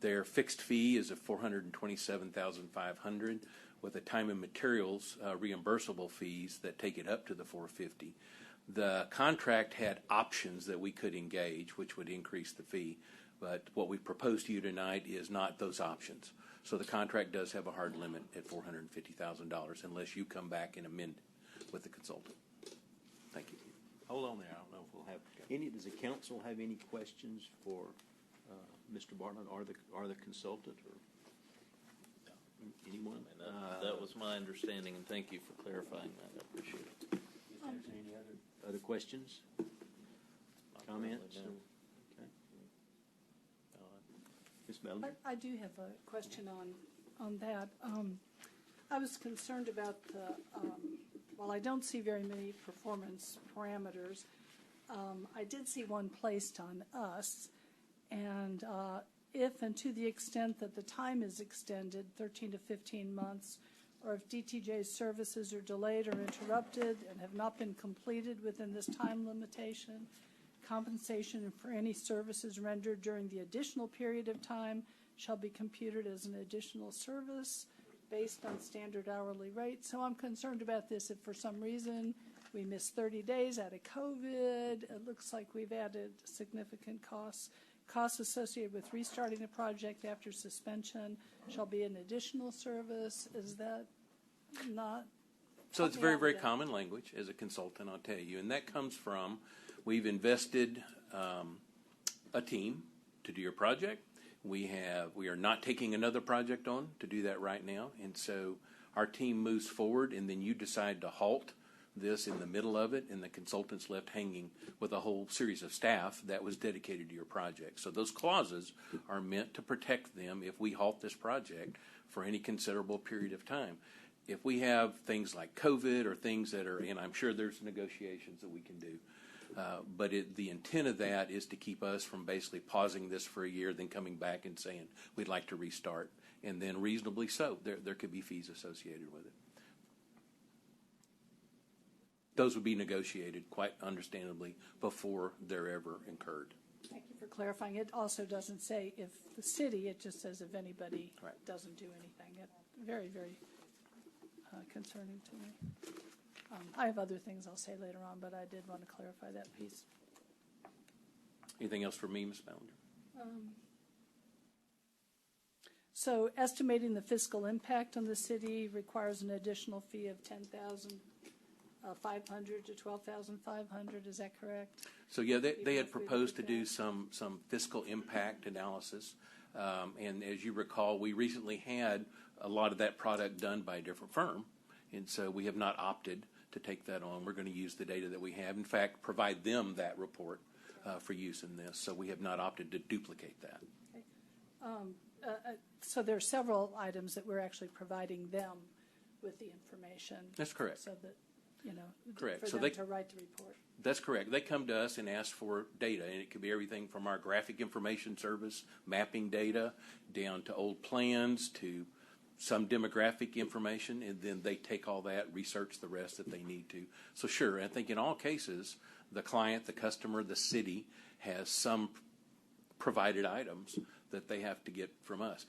Their fixed fee is of $427,500, with a time and materials reimbursable fees that take it up to the $450,000. The contract had options that we could engage, which would increase the fee, but what we proposed to you tonight is not those options. So the contract does have a hard limit at $450,000 unless you come back and amend it with the consultant. Thank you. Hold on there. I don't know if we'll have any. Does the council have any questions for Mr. Bartlett or the consultant or anyone? That was my understanding, and thank you for clarifying that. I appreciate it. Any other questions? Comments? Really, no. Okay. Ms. Melanie? I do have a question on that. I was concerned about the. Well, I don't see very many performance parameters. I did see one placed on us, and if and to the extent that the time is extended, 13 to 15 months, or if DTJ's services are delayed or interrupted and have not been completed within this time limitation, compensation for any services rendered during the additional period of time shall be computed as an additional service based on standard hourly rate. So I'm concerned about this. If for some reason we miss 30 days out of COVID, it looks like we've added significant costs. Costs associated with restarting a project after suspension shall be an additional service. Is that not? So it's very, very common language as a consultant, I'll tell you. And that comes from, we've invested a team to do your project. We are not taking another project on to do that right now. And so our team moves forward, and then you decide to halt this in the middle of it, and the consultant's left hanging with a whole series of staff that was dedicated to your project. So those clauses are meant to protect them if we halt this project for any considerable period of time. If we have things like COVID or things that are, and I'm sure there's negotiations that we can do, but the intent of that is to keep us from basically pausing this for a year, then coming back and saying we'd like to restart, and then reasonably so. There could be fees associated with it. Those would be negotiated, quite understandably, before they're ever incurred. Thank you for clarifying. It also doesn't say if the city, it just says if anybody doesn't do anything. Very, very concerning to me. I have other things I'll say later on, but I did want to clarify that piece. Anything else for me, Ms. Ballinger? So estimating the fiscal impact on the city requires an additional fee of $10,500 to $12,500. Is that correct? So yeah, they had proposed to do some fiscal impact analysis, and as you recall, we recently had a lot of that product done by a different firm, and so we have not opted to take that on. We're going to use the data that we have. In fact, provide them that report for use in this. So we have not opted to duplicate that. Okay. So there are several items that we're actually providing them with the information. That's correct. So that, correct. For so them to write the report. That's correct. They come to us and ask for data, and it could be everything from our graphic information service, mapping data, down to old plans, to some demographic information, and then they take all that, research the rest that they need to. So sure, I think in all cases, the client, the customer, the city has some provided items that they have to get from us.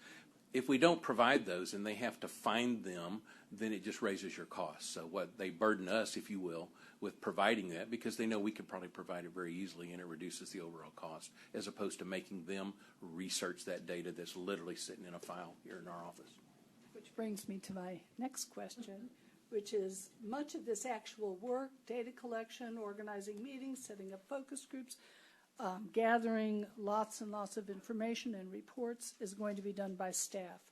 If we don't provide those and they have to find them, then it just raises your costs. So what they burden us, if you will, with providing that, because they know we can probably provide it very easily, and it reduces the overall cost, as opposed to making them research that data that's literally sitting in a file here in our office. Which brings me to my next question, which is much of this actual work, data collection, organizing meetings, setting up focus groups, gathering lots and lots of information and reports is going to be done by staff.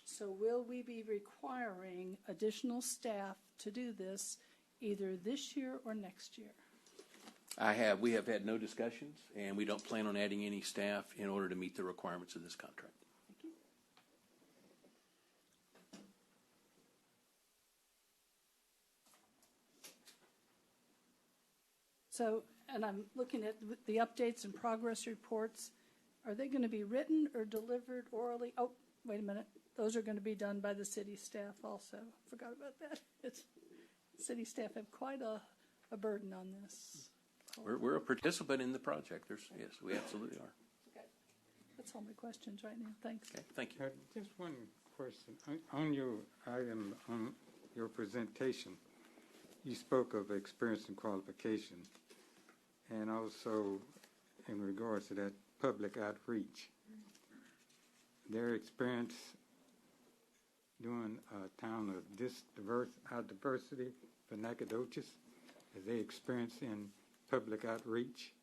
So will we be requiring additional staff to do this either this year or next year? We have had no discussions, and we don't plan on adding any staff in order to meet the requirements of this contract. So, and I'm looking at the updates and progress reports. Are they going to be written or delivered orally? Oh, wait a minute. Those are going to be done by the city staff also. Forgot about that. City staff have quite a burden on this. We're a participant in the project. Yes, we absolutely are. Okay. That's all my questions right now. Thanks. Okay, thank you. Just one question. On your item, on your presentation, you spoke of experience and qualification, and also in regards to that public outreach. Their experience doing a town of this diversity for Nacogdoches, is they experience in public outreach?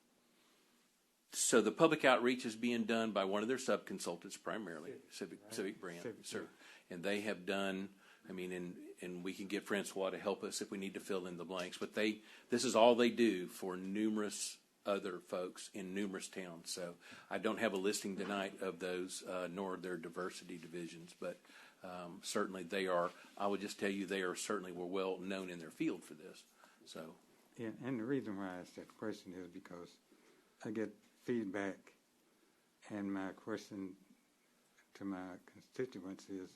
So the public outreach is being done by one of their sub-consultants primarily, Civic Brand, sir. And they have done, and we can get Francois to help us if we need to fill in the blanks, but this is all they do for numerous other folks in numerous towns. So I don't have a listing tonight of those, nor their diversity divisions, but certainly they are, I would just tell you, they are certainly were well known in their field for this. So. Yeah, and the reason why I asked that question is because I get feedback, and my question to my constituents is,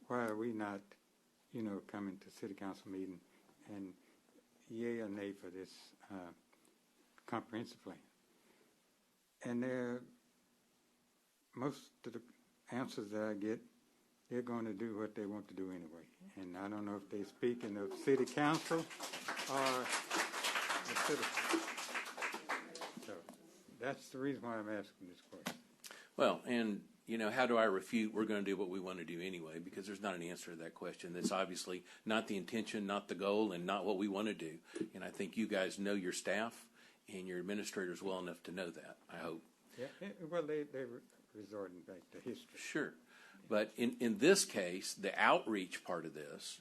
why are we not, coming to city council meeting and yay or nay for this comprehensive plan? And most of the answers that I get, they're going to do what they want to do anyway. And I don't know if they're speaking of city council or the citizens. So that's the reason why I'm asking this question. Well, and how do I refute we're going to do what we want to do anyway? Because there's not an answer to that question. That's obviously not the intention, not the goal, and not what we want to do. And I think you guys know your staff and your administrators well enough to know that, I hope. Yeah, well, they're resorting back to history. Sure. But in this case, the outreach part of this,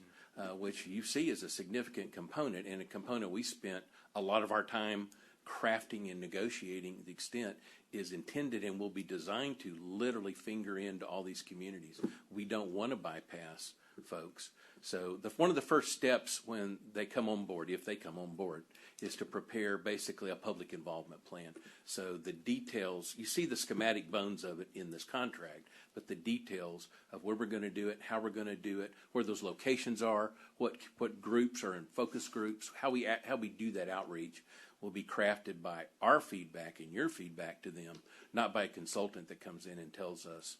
which you see is a significant component, and a component we spent a lot of our time crafting and negotiating, the extent is intended and will be designed to literally finger into all these communities. We don't want to bypass folks. So one of the first steps when they come on board, if they come on board, is to prepare basically a public involvement plan. So the details, you see the schematic bones of it in this contract, but the details of where we're going to do it, how we're going to do it, where those locations are, what groups are in focus groups, how we do that outreach will be crafted by our feedback and your feedback to them, not by a consultant that comes in and tells us,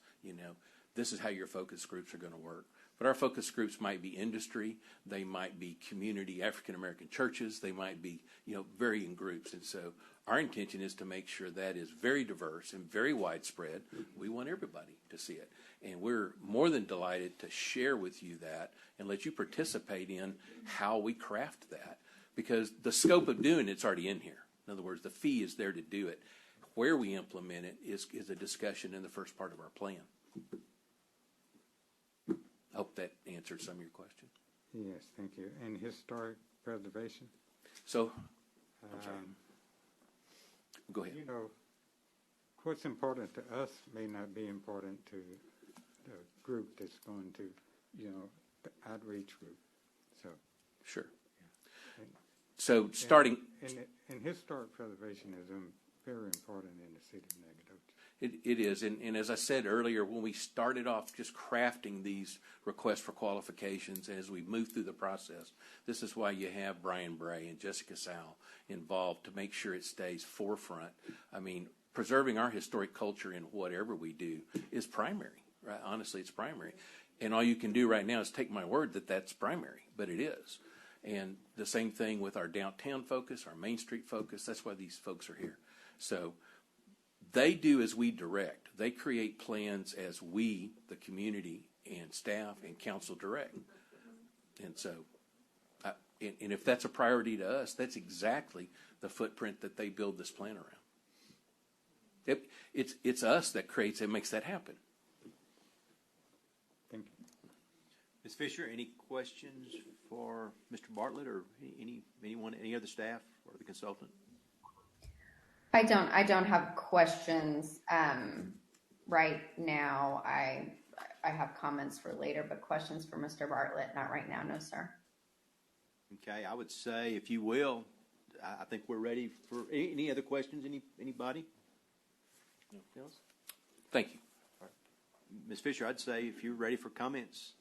this is how your focus groups are going to work. But our focus groups might be industry, they might be community African American churches, they might be, varying groups. And so our intention is to make sure that is very diverse and very widespread. We want everybody to see it. And we're more than delighted to share with you that and let you participate in how we craft that. Because the scope of doing it's already in here. In other words, the fee is there to do it. Where we implement it is a discussion in the first part of our plan. I hope that answered some of your question. Yes, thank you. And historic preservation? So, go ahead. What's important to us may not be important to the group that's going to, the outreach group. So. Sure. Yeah. So starting. And historic preservation is very important in the city of Nacogdoches. It is, and as I said earlier, when we started off just crafting these requests for qualifications, as we move through the process, this is why you have Brian Bray and Jessica Sal involved to make sure it stays forefront. Preserving our historic culture in whatever we do is primary, right? Honestly, it's primary. And all you can do right now is take my word that that's primary, but it is. And the same thing with our downtown focus, our Main Street focus. That's why these folks are here. So they do as we direct. They create plans as we, the community and staff and council direct. And so, and if that's a priority to us, that's exactly the footprint that they build this plan around. It's us that creates and makes that happen. Thank you. Ms. Fisher, any questions for Mr. Bartlett or any other staff or the consultant? I don't have questions right now. I have comments for later, but questions for Mr. Bartlett, not right now, no, sir. Okay, I would say, if you will, I think we're ready for any other questions. Anybody? No else? Thank you. All right. Ms. Fisher, I'd say if you're ready for comments.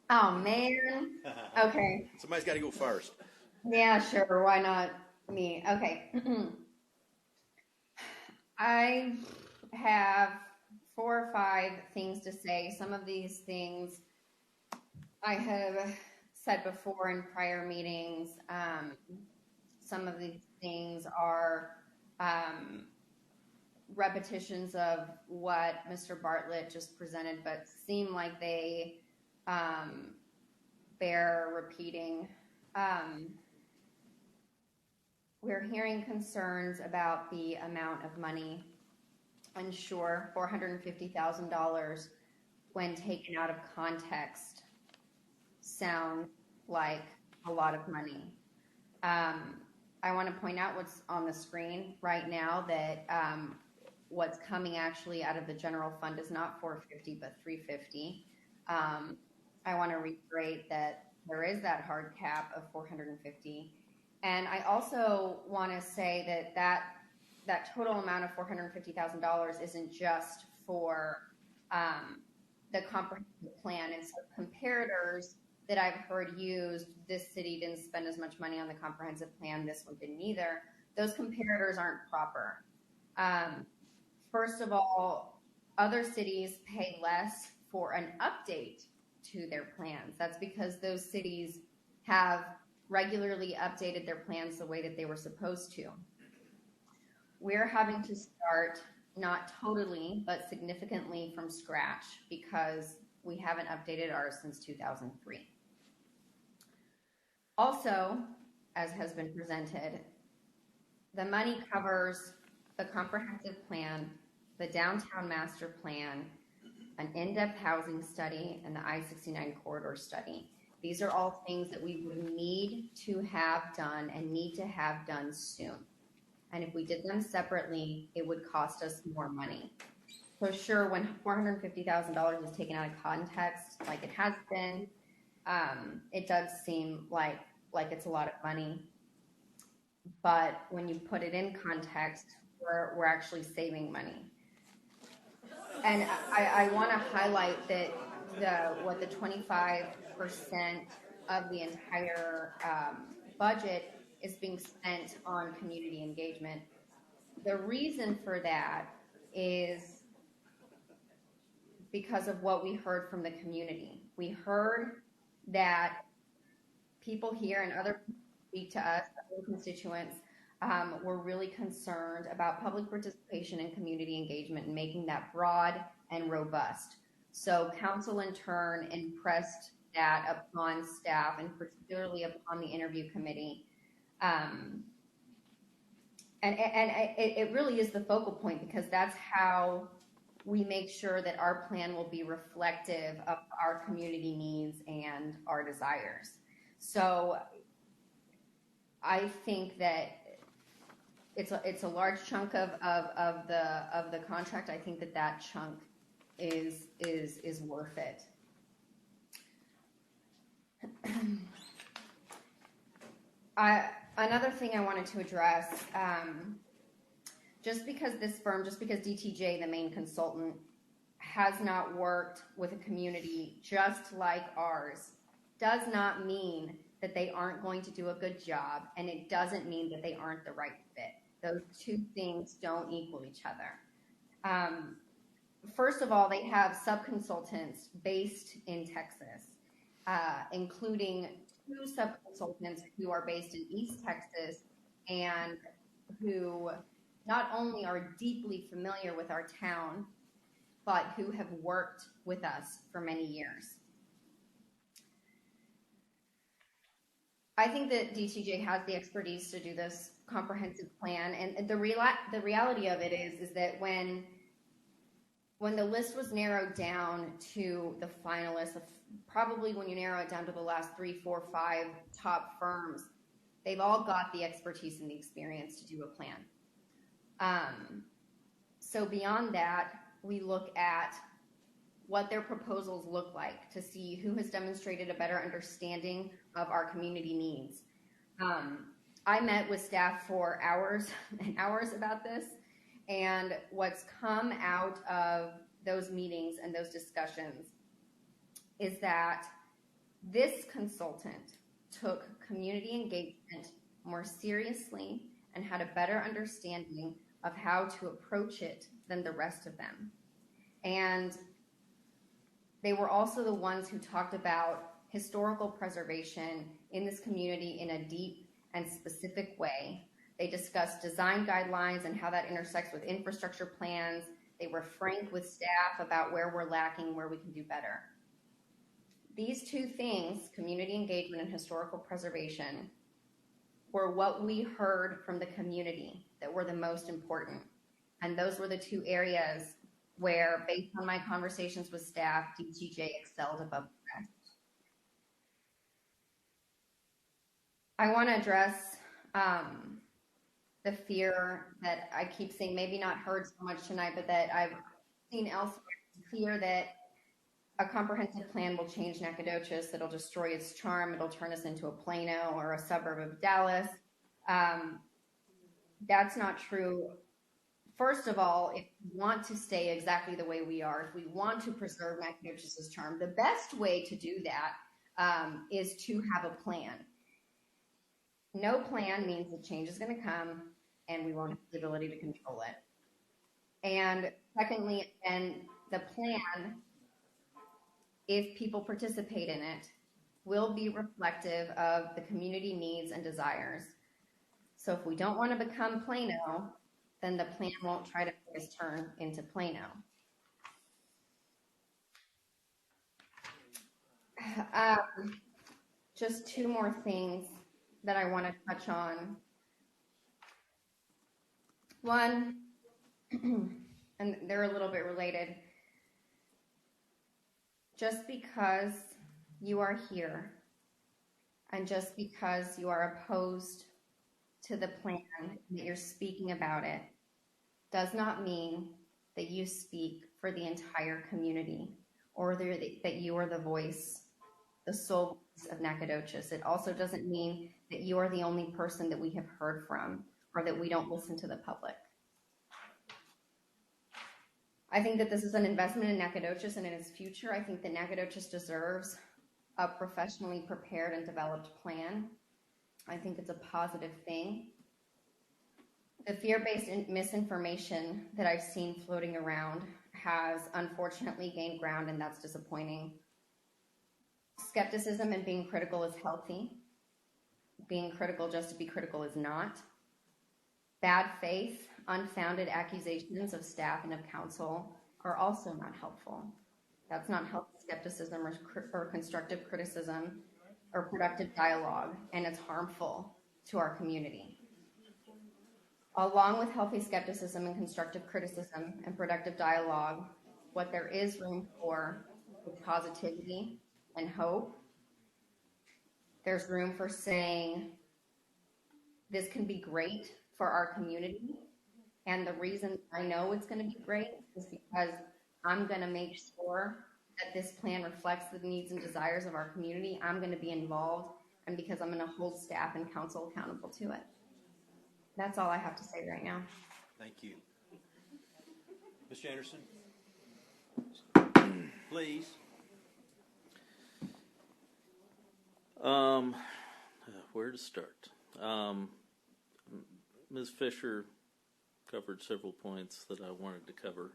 Oh, man. Okay. Somebody's got to go first. Yeah, sure. Why not me? Okay. I have 4 or 5 things to say. Some of these things I have said before in prior meetings. Some of these things are repetitions of what Mr. Bartlett just presented, but seem like they bear repeating. We're hearing concerns about the amount of money. And sure, $450,000 when taken out of context sound like a lot of money. I want to point out what's on the screen right now, that what's coming actually out of the general fund is not $450 but $350. I want to reiterate that there is that hard cap of $450, and I also want to say that total amount of $450,000 isn't just for the comprehensive plan. And so comparators that I've heard used, this city didn't spend as much money on the comprehensive plan, this one didn't either. Those comparators aren't proper. First of all, other cities pay less for an update to their plans. That's because those cities have regularly updated their plans the way that they were supposed to. We're having to start not totally, but significantly from scratch because we haven't updated ours since 2003. Also, as has been presented, the money covers the comprehensive plan, the downtown master plan, an in-depth housing study, and the I-69 corridor study. These are all things that we would need to have done and need to have done soon. And if we did them separately, it would cost us more money. So sure, when $450,000 is taken out of context, like it has been, it does seem like it's a lot of money. But when you put it in context, we're actually saving money. And I want to highlight that what the 25% of the entire budget is being spent on community engagement. The reason for that is because of what we heard from the community. We heard that people here and other people speak to us, other constituents, were really concerned about public participation and community engagement and making that broad and robust. So council in turn impressed that upon staff and particularly upon the interview committee. And it really is the focal point because that's how we make sure that our plan will be reflective of our community needs and our desires. So I think that it's a large chunk of the contract. I think that chunk is worth it. Another thing I wanted to address, just because DTJ, the main consultant, has not worked with a community just like ours, does not mean that they aren't going to do a good job, and it doesn't mean that they aren't the right fit. Those two things don't equal each other. First of all, they have sub-consultants based in Texas, including 2 sub-consultants who are based in East Texas and who not only are deeply familiar with our town, but who have worked with us for many years. I think that DTJ has the expertise to do this comprehensive plan, and the reality of it is that when the list was narrowed down to the finalists, probably when you narrow it down to the last 3, 4, 5 top firms, they've all got the expertise and the experience to do a plan. So beyond that, we look at what their proposals look like to see who has demonstrated a better understanding of our community needs. I met with staff for hours and hours about this, and what's come out of those meetings and those discussions is that this consultant took community engagement more seriously and had a better understanding of how to approach it than the rest of them. And they were also the ones who talked about historical preservation in this community in a deep and specific way. They discussed design guidelines and how that intersects with infrastructure plans. They were frank with staff about where we're lacking, where we can do better. These two things, community engagement and historical preservation, were what we heard from the community that were the most important. And those were the two areas where, based on my conversations with staff, DTJ excelled above the rest. I want to address the fear that I keep saying, maybe not heard so much tonight, but that I've seen elsewhere, fear that a comprehensive plan will change Nacogdoches, it'll destroy its charm, it'll turn us into a Plano or a suburb of Dallas. That's not true. First of all, if we want to stay exactly the way we are, if we want to preserve Nacogdoches' charm, the best way to do that is to have a plan. No plan means that change is going to come and we won't have the ability to control it. And secondly, and the plan, if people participate in it, will be reflective of the community needs and desires. So if we don't want to become Plano, then the plan won't try to make us turn into Plano. Just two more things that I want to touch on. One, and they're a little bit related. Just because you are here and just because you are opposed to the plan, that you're speaking about it, does not mean that you speak for the entire community or that you are the voice, the sole voice of Nacogdoches. It also doesn't mean that you are the only person that we have heard from or that we don't listen to the public. I think that this is an investment in Nacogdoches and in its future. I think that Nacogdoches deserves a professionally prepared and developed plan. I think it's a positive thing. The fear-based misinformation that I've seen floating around has unfortunately gained ground, and that's disappointing. Skepticism and being critical is healthy. Being critical just to be critical is not. Bad faith, unfounded accusations of staff and of council are also not helpful. That's not healthy skepticism or constructive criticism or productive dialogue, and it's harmful to our community. Along with healthy skepticism and constructive criticism and productive dialogue, what there is room for is positivity and hope. There's room for saying, this can be great for our community, and the reason I know it's going to be great is because I'm going to make sure that this plan reflects the needs and desires of our community. I'm going to be involved, and because I'm going to hold staff and council accountable to it. That's all I have to say right now. Thank you. Mr. Anderson, please. Where to start? Ms. Fisher covered several points that I wanted to cover.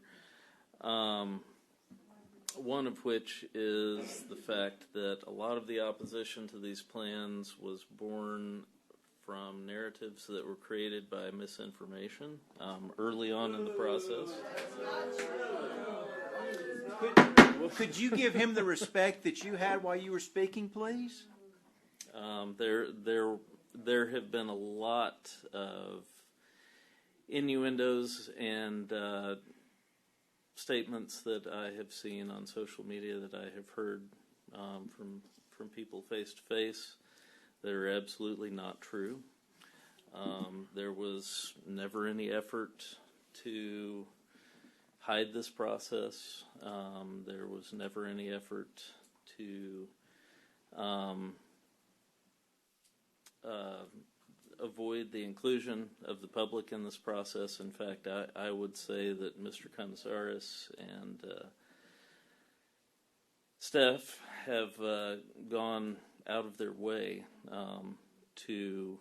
One of which is the fact that a lot of the opposition to these plans was born from narratives that were created by misinformation early on in the process. Could you give him the respect that you had while you were speaking, please? There have been a lot of innuendos and statements that I have seen on social media that I have heard from people face to face that are absolutely not true. There was never any effort to hide this process. There was never any effort to avoid the inclusion of the public in this process. In fact, I would say that Mr. Comisaris and staff have gone out of their way to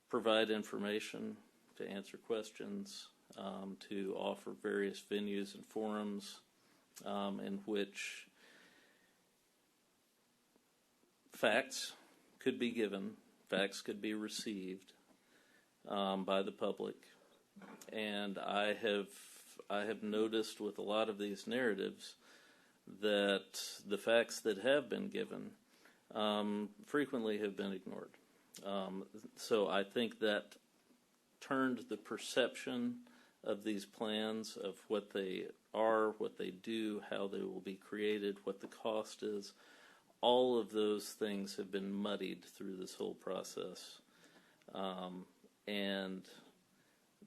provide information, to answer questions, to offer various venues and forums in which facts could be given, facts could be received by the public. And I have noticed with a lot of these narratives that the facts that have been given frequently have been ignored. So I think that turned the perception of these plans, of what they are, what they do, how they will be created, what the cost is. All of those things have been muddied through this whole process, and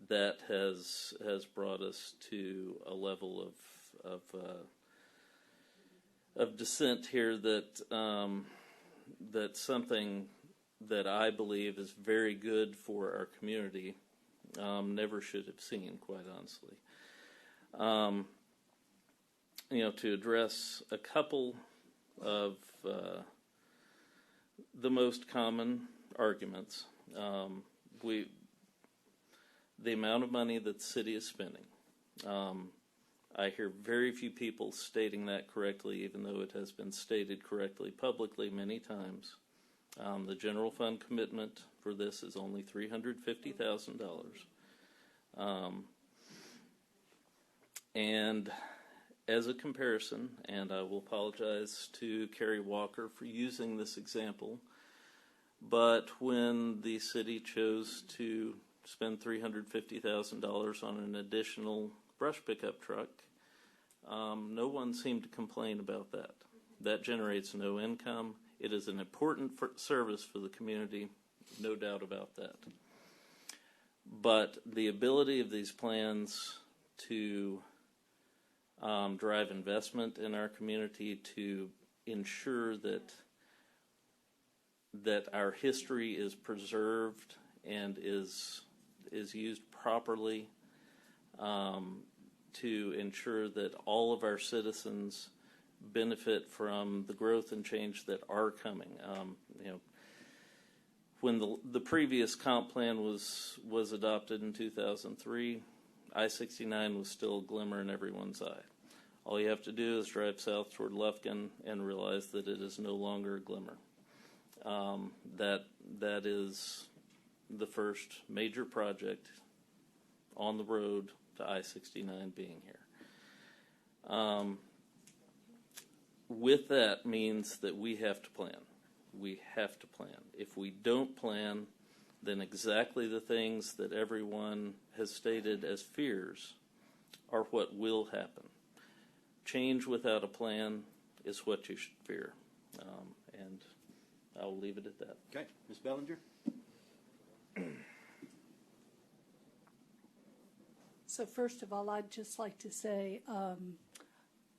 that has brought us to a level of dissent here that that something that I believe is very good for our community never should have seen, quite honestly. To address a couple of the most common arguments, the amount of money that the city is spending. I hear very few people stating that correctly, even though it has been stated correctly publicly many times. The general fund commitment for this is only $350,000. And as a comparison, and I will apologize to Kerry Walker for using this example, but when the city chose to spend $350,000 on an additional brush pickup truck, no one seemed to complain about that. That generates no income. It is an important service for the community, no doubt about that. But the ability of these plans to drive investment in our community, to ensure that our history is preserved and is used properly, to ensure that all of our citizens benefit from the growth and change that are coming. When the previous comp plan was adopted in 2003, I-69 was still a glimmer in everyone's eye. All you have to do is drive south toward Lufkin and realize that it is no longer a glimmer. That is the first major project on the road to I-69 being here. With that means that we have to plan. We have to plan. If we don't plan, then exactly the things that everyone has stated as fears are what will happen. Change without a plan is what you should fear. And I'll leave it at that. Okay. Ms. Bellinger? So first of all, I'd just like to say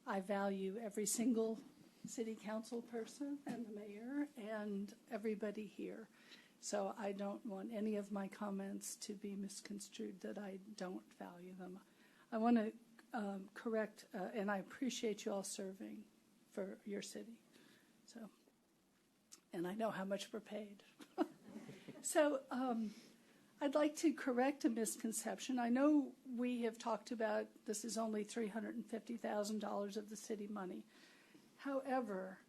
I value every single city council person and the mayor and everybody here. So I don't want any of my comments to be misconstrued that I don't value them. I want to correct, and I appreciate you all serving for your city. So, and I know how much we're paid. So I'd like to correct a misconception. I know we have talked about this is only $350,000 of the city money. However,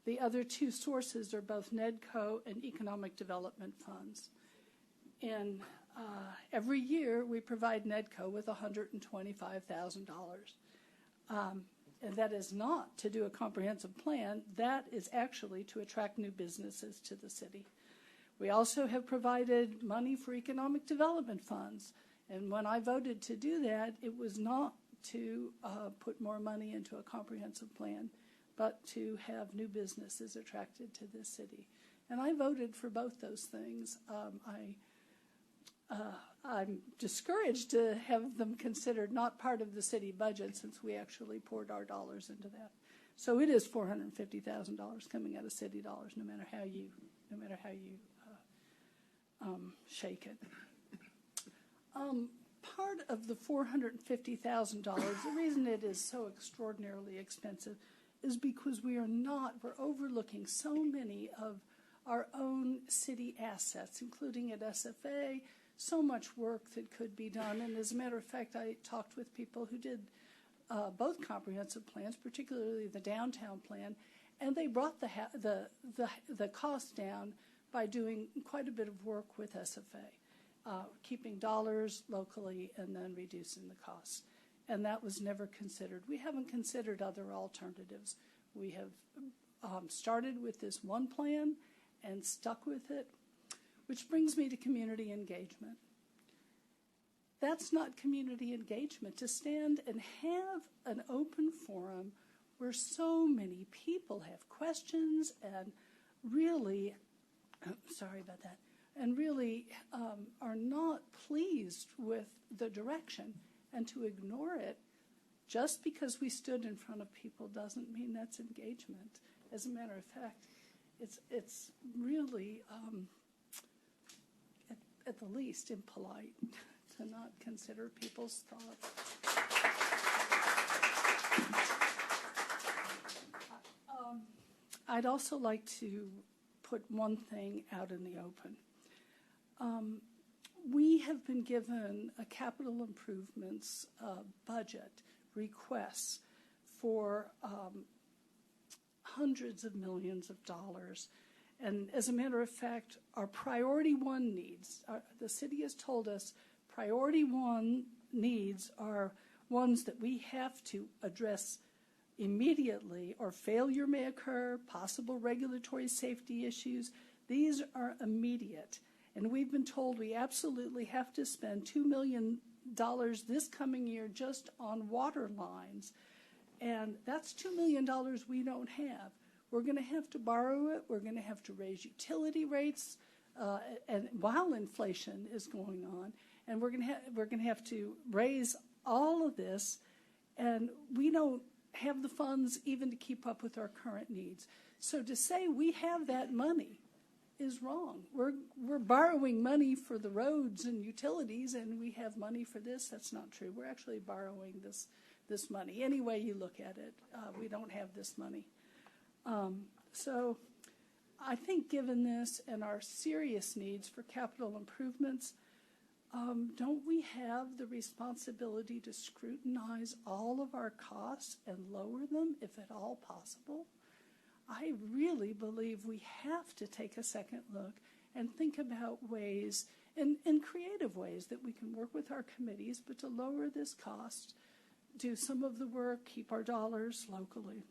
the other two sources are both NEDCO and economic development funds. And every year we provide NEDCO with $125,000. And that is not to do a comprehensive plan. That is actually to attract new businesses to the city. We also have provided money for economic development funds. And when I voted to do that, it was not to put more money into a comprehensive plan, but to have new businesses attracted to this city. And I voted for both those things. I'm discouraged to have them considered not part of the city budget since we actually poured our dollars into that. So it is $450,000 coming out of city dollars, no matter how you shake it. Part of the $450,000, the reason it is so extraordinarily expensive is because we're overlooking so many of our own city assets, including at SFA, so much work that could be done. And as a matter of fact, I talked with people who did both comprehensive plans, particularly the downtown plan, and they brought the cost down by doing quite a bit of work with SFA, keeping dollars locally and then reducing the costs. And that was never considered. We haven't considered other alternatives. We have started with this one plan and stuck with it, which brings me to community engagement. That's not community engagement, to stand and have an open forum where so many people have questions and really, sorry about that, and really are not pleased with the direction, and to ignore it just because we stood in front of people doesn't mean that's engagement. As a matter of fact, it's really, at the least, impolite to not consider people's thoughts. I'd also like to put one thing out in the open. We have been given a capital improvements budget requests for hundreds of millions of dollars. And as a matter of fact, our priority one needs, the city has told us priority one needs are ones that we have to address immediately, or failure may occur, possible regulatory safety issues. These are immediate. And we've been told we absolutely have to spend $2 million this coming year just on water lines. And that's $2 million we don't have. We're going to have to borrow it. We're going to have to raise utility rates, and while inflation is going on, and we're going to have to raise all of this, and we don't have the funds even to keep up with our current needs. So to say we have that money is wrong. We're borrowing money for the roads and utilities, and we have money for this. That's not true. We're actually borrowing this money. Any way you look at it, we don't have this money. So I think given this and our serious needs for capital improvements, don't we have the responsibility to scrutinize all of our costs and lower them, if at all possible? I really believe we have to take a second look and think about ways, in creative ways, that we can work with our committees, but to lower this cost, do some of the work, keep our dollars locally,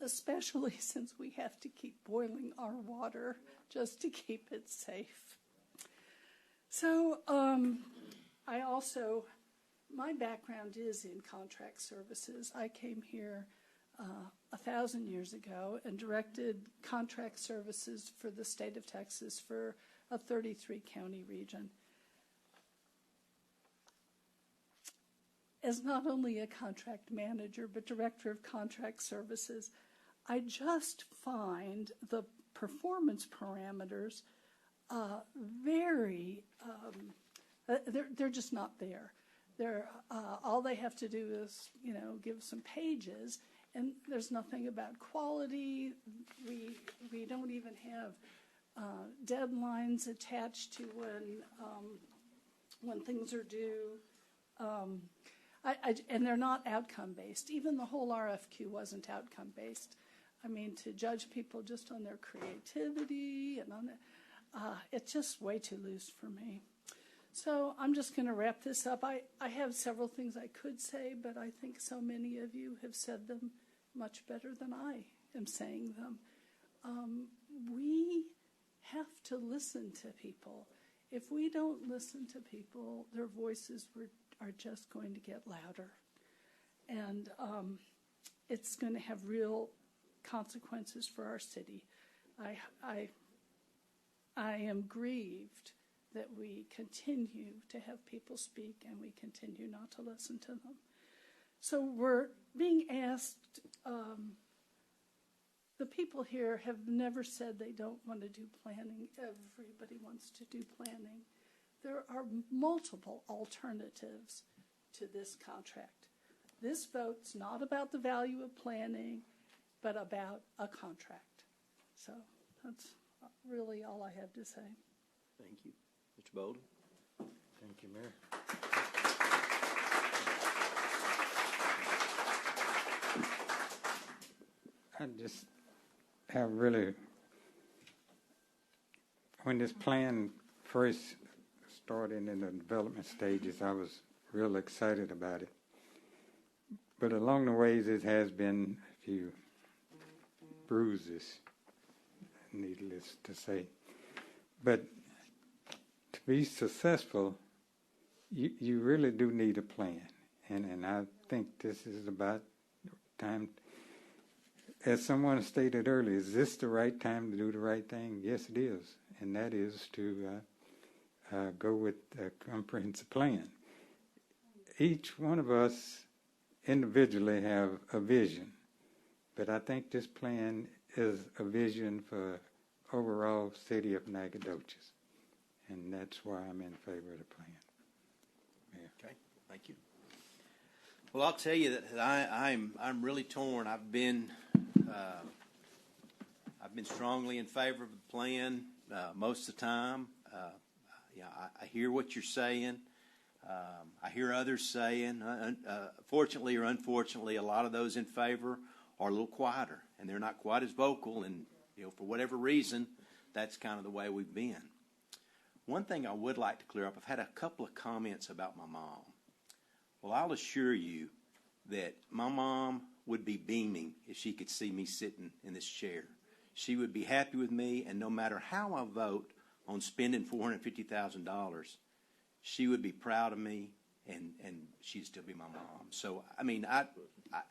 especially since we have to keep boiling our water just to keep it safe. So my background is in contract services. I came here 1,000 years ago and directed contract services for the state of Texas for a 33-county region. As not only a contract manager, but director of contract services, I just find the performance parameters they're just not there. All they have to do is, give some pages, and there's nothing about quality. We don't even have deadlines attached to when things are due. And they're not outcome-based. Even the whole RFQ wasn't outcome-based. I mean, to judge people just on their creativity and on it's just way too loose for me. So I'm just going to wrap this up. I have several things I could say, but I think so many of you have said them much better than I am saying them. We have to listen to people. If we don't listen to people, their voices are just going to get louder. And it's going to have real consequences for our city. I am grieved that we continue to have people speak and we continue not to listen to them. So we're being asked, the people here have never said they don't want to do planning. Everybody wants to do planning. There are multiple alternatives to this contract. This vote's not about the value of planning, but about a contract. So that's really all I have to say. Thank you. Mr. Bolden? Thank you, Mayor. I just have really, when this plan first started in the development stages, I was real excited about it. But along the ways, it has been a few bruises, needless to say. But to be successful, you really do need a plan. And I think this is about time. As someone stated earlier, is this the right time to do the right thing? Yes, it is. And that is to go with a comprehensive plan. Each one of us individually have a vision, but I think this plan is a vision for overall city of Nacogdoches, and that's why I'm in favor of the plan. Mayor. Okay, thank you. Well, I'll tell you that I'm really torn. I've been strongly in favor of the plan most of the time. I hear what you're saying. I hear others saying, fortunately or unfortunately, a lot of those in favor are a little quieter, and they're not quite as vocal. And for whatever reason, that's kind of the way we've been. One thing I would like to clear up: I've had a couple of comments about my mom. Well, I'll assure you that my mom would be beaming if she could see me sitting in this chair. She would be happy with me, and no matter how I vote on spending $450,000, she would be proud of me, and she'd still be my mom. So, I mean,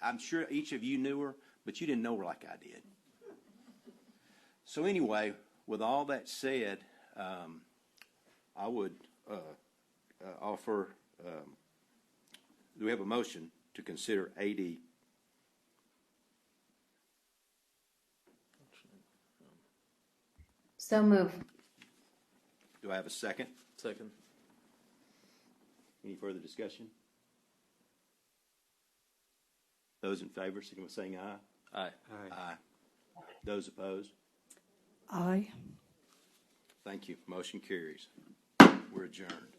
I'm sure each of you knew her, but you didn't know her like I did. So anyway, with all that said, I would offer, do we have a motion to consider AD? So move. Do I have a second? Second. Any further discussion? Those in favor, signal by saying aye. Aye. Aye. Those opposed? Aye. Thank you. Motion carries. We're adjourned.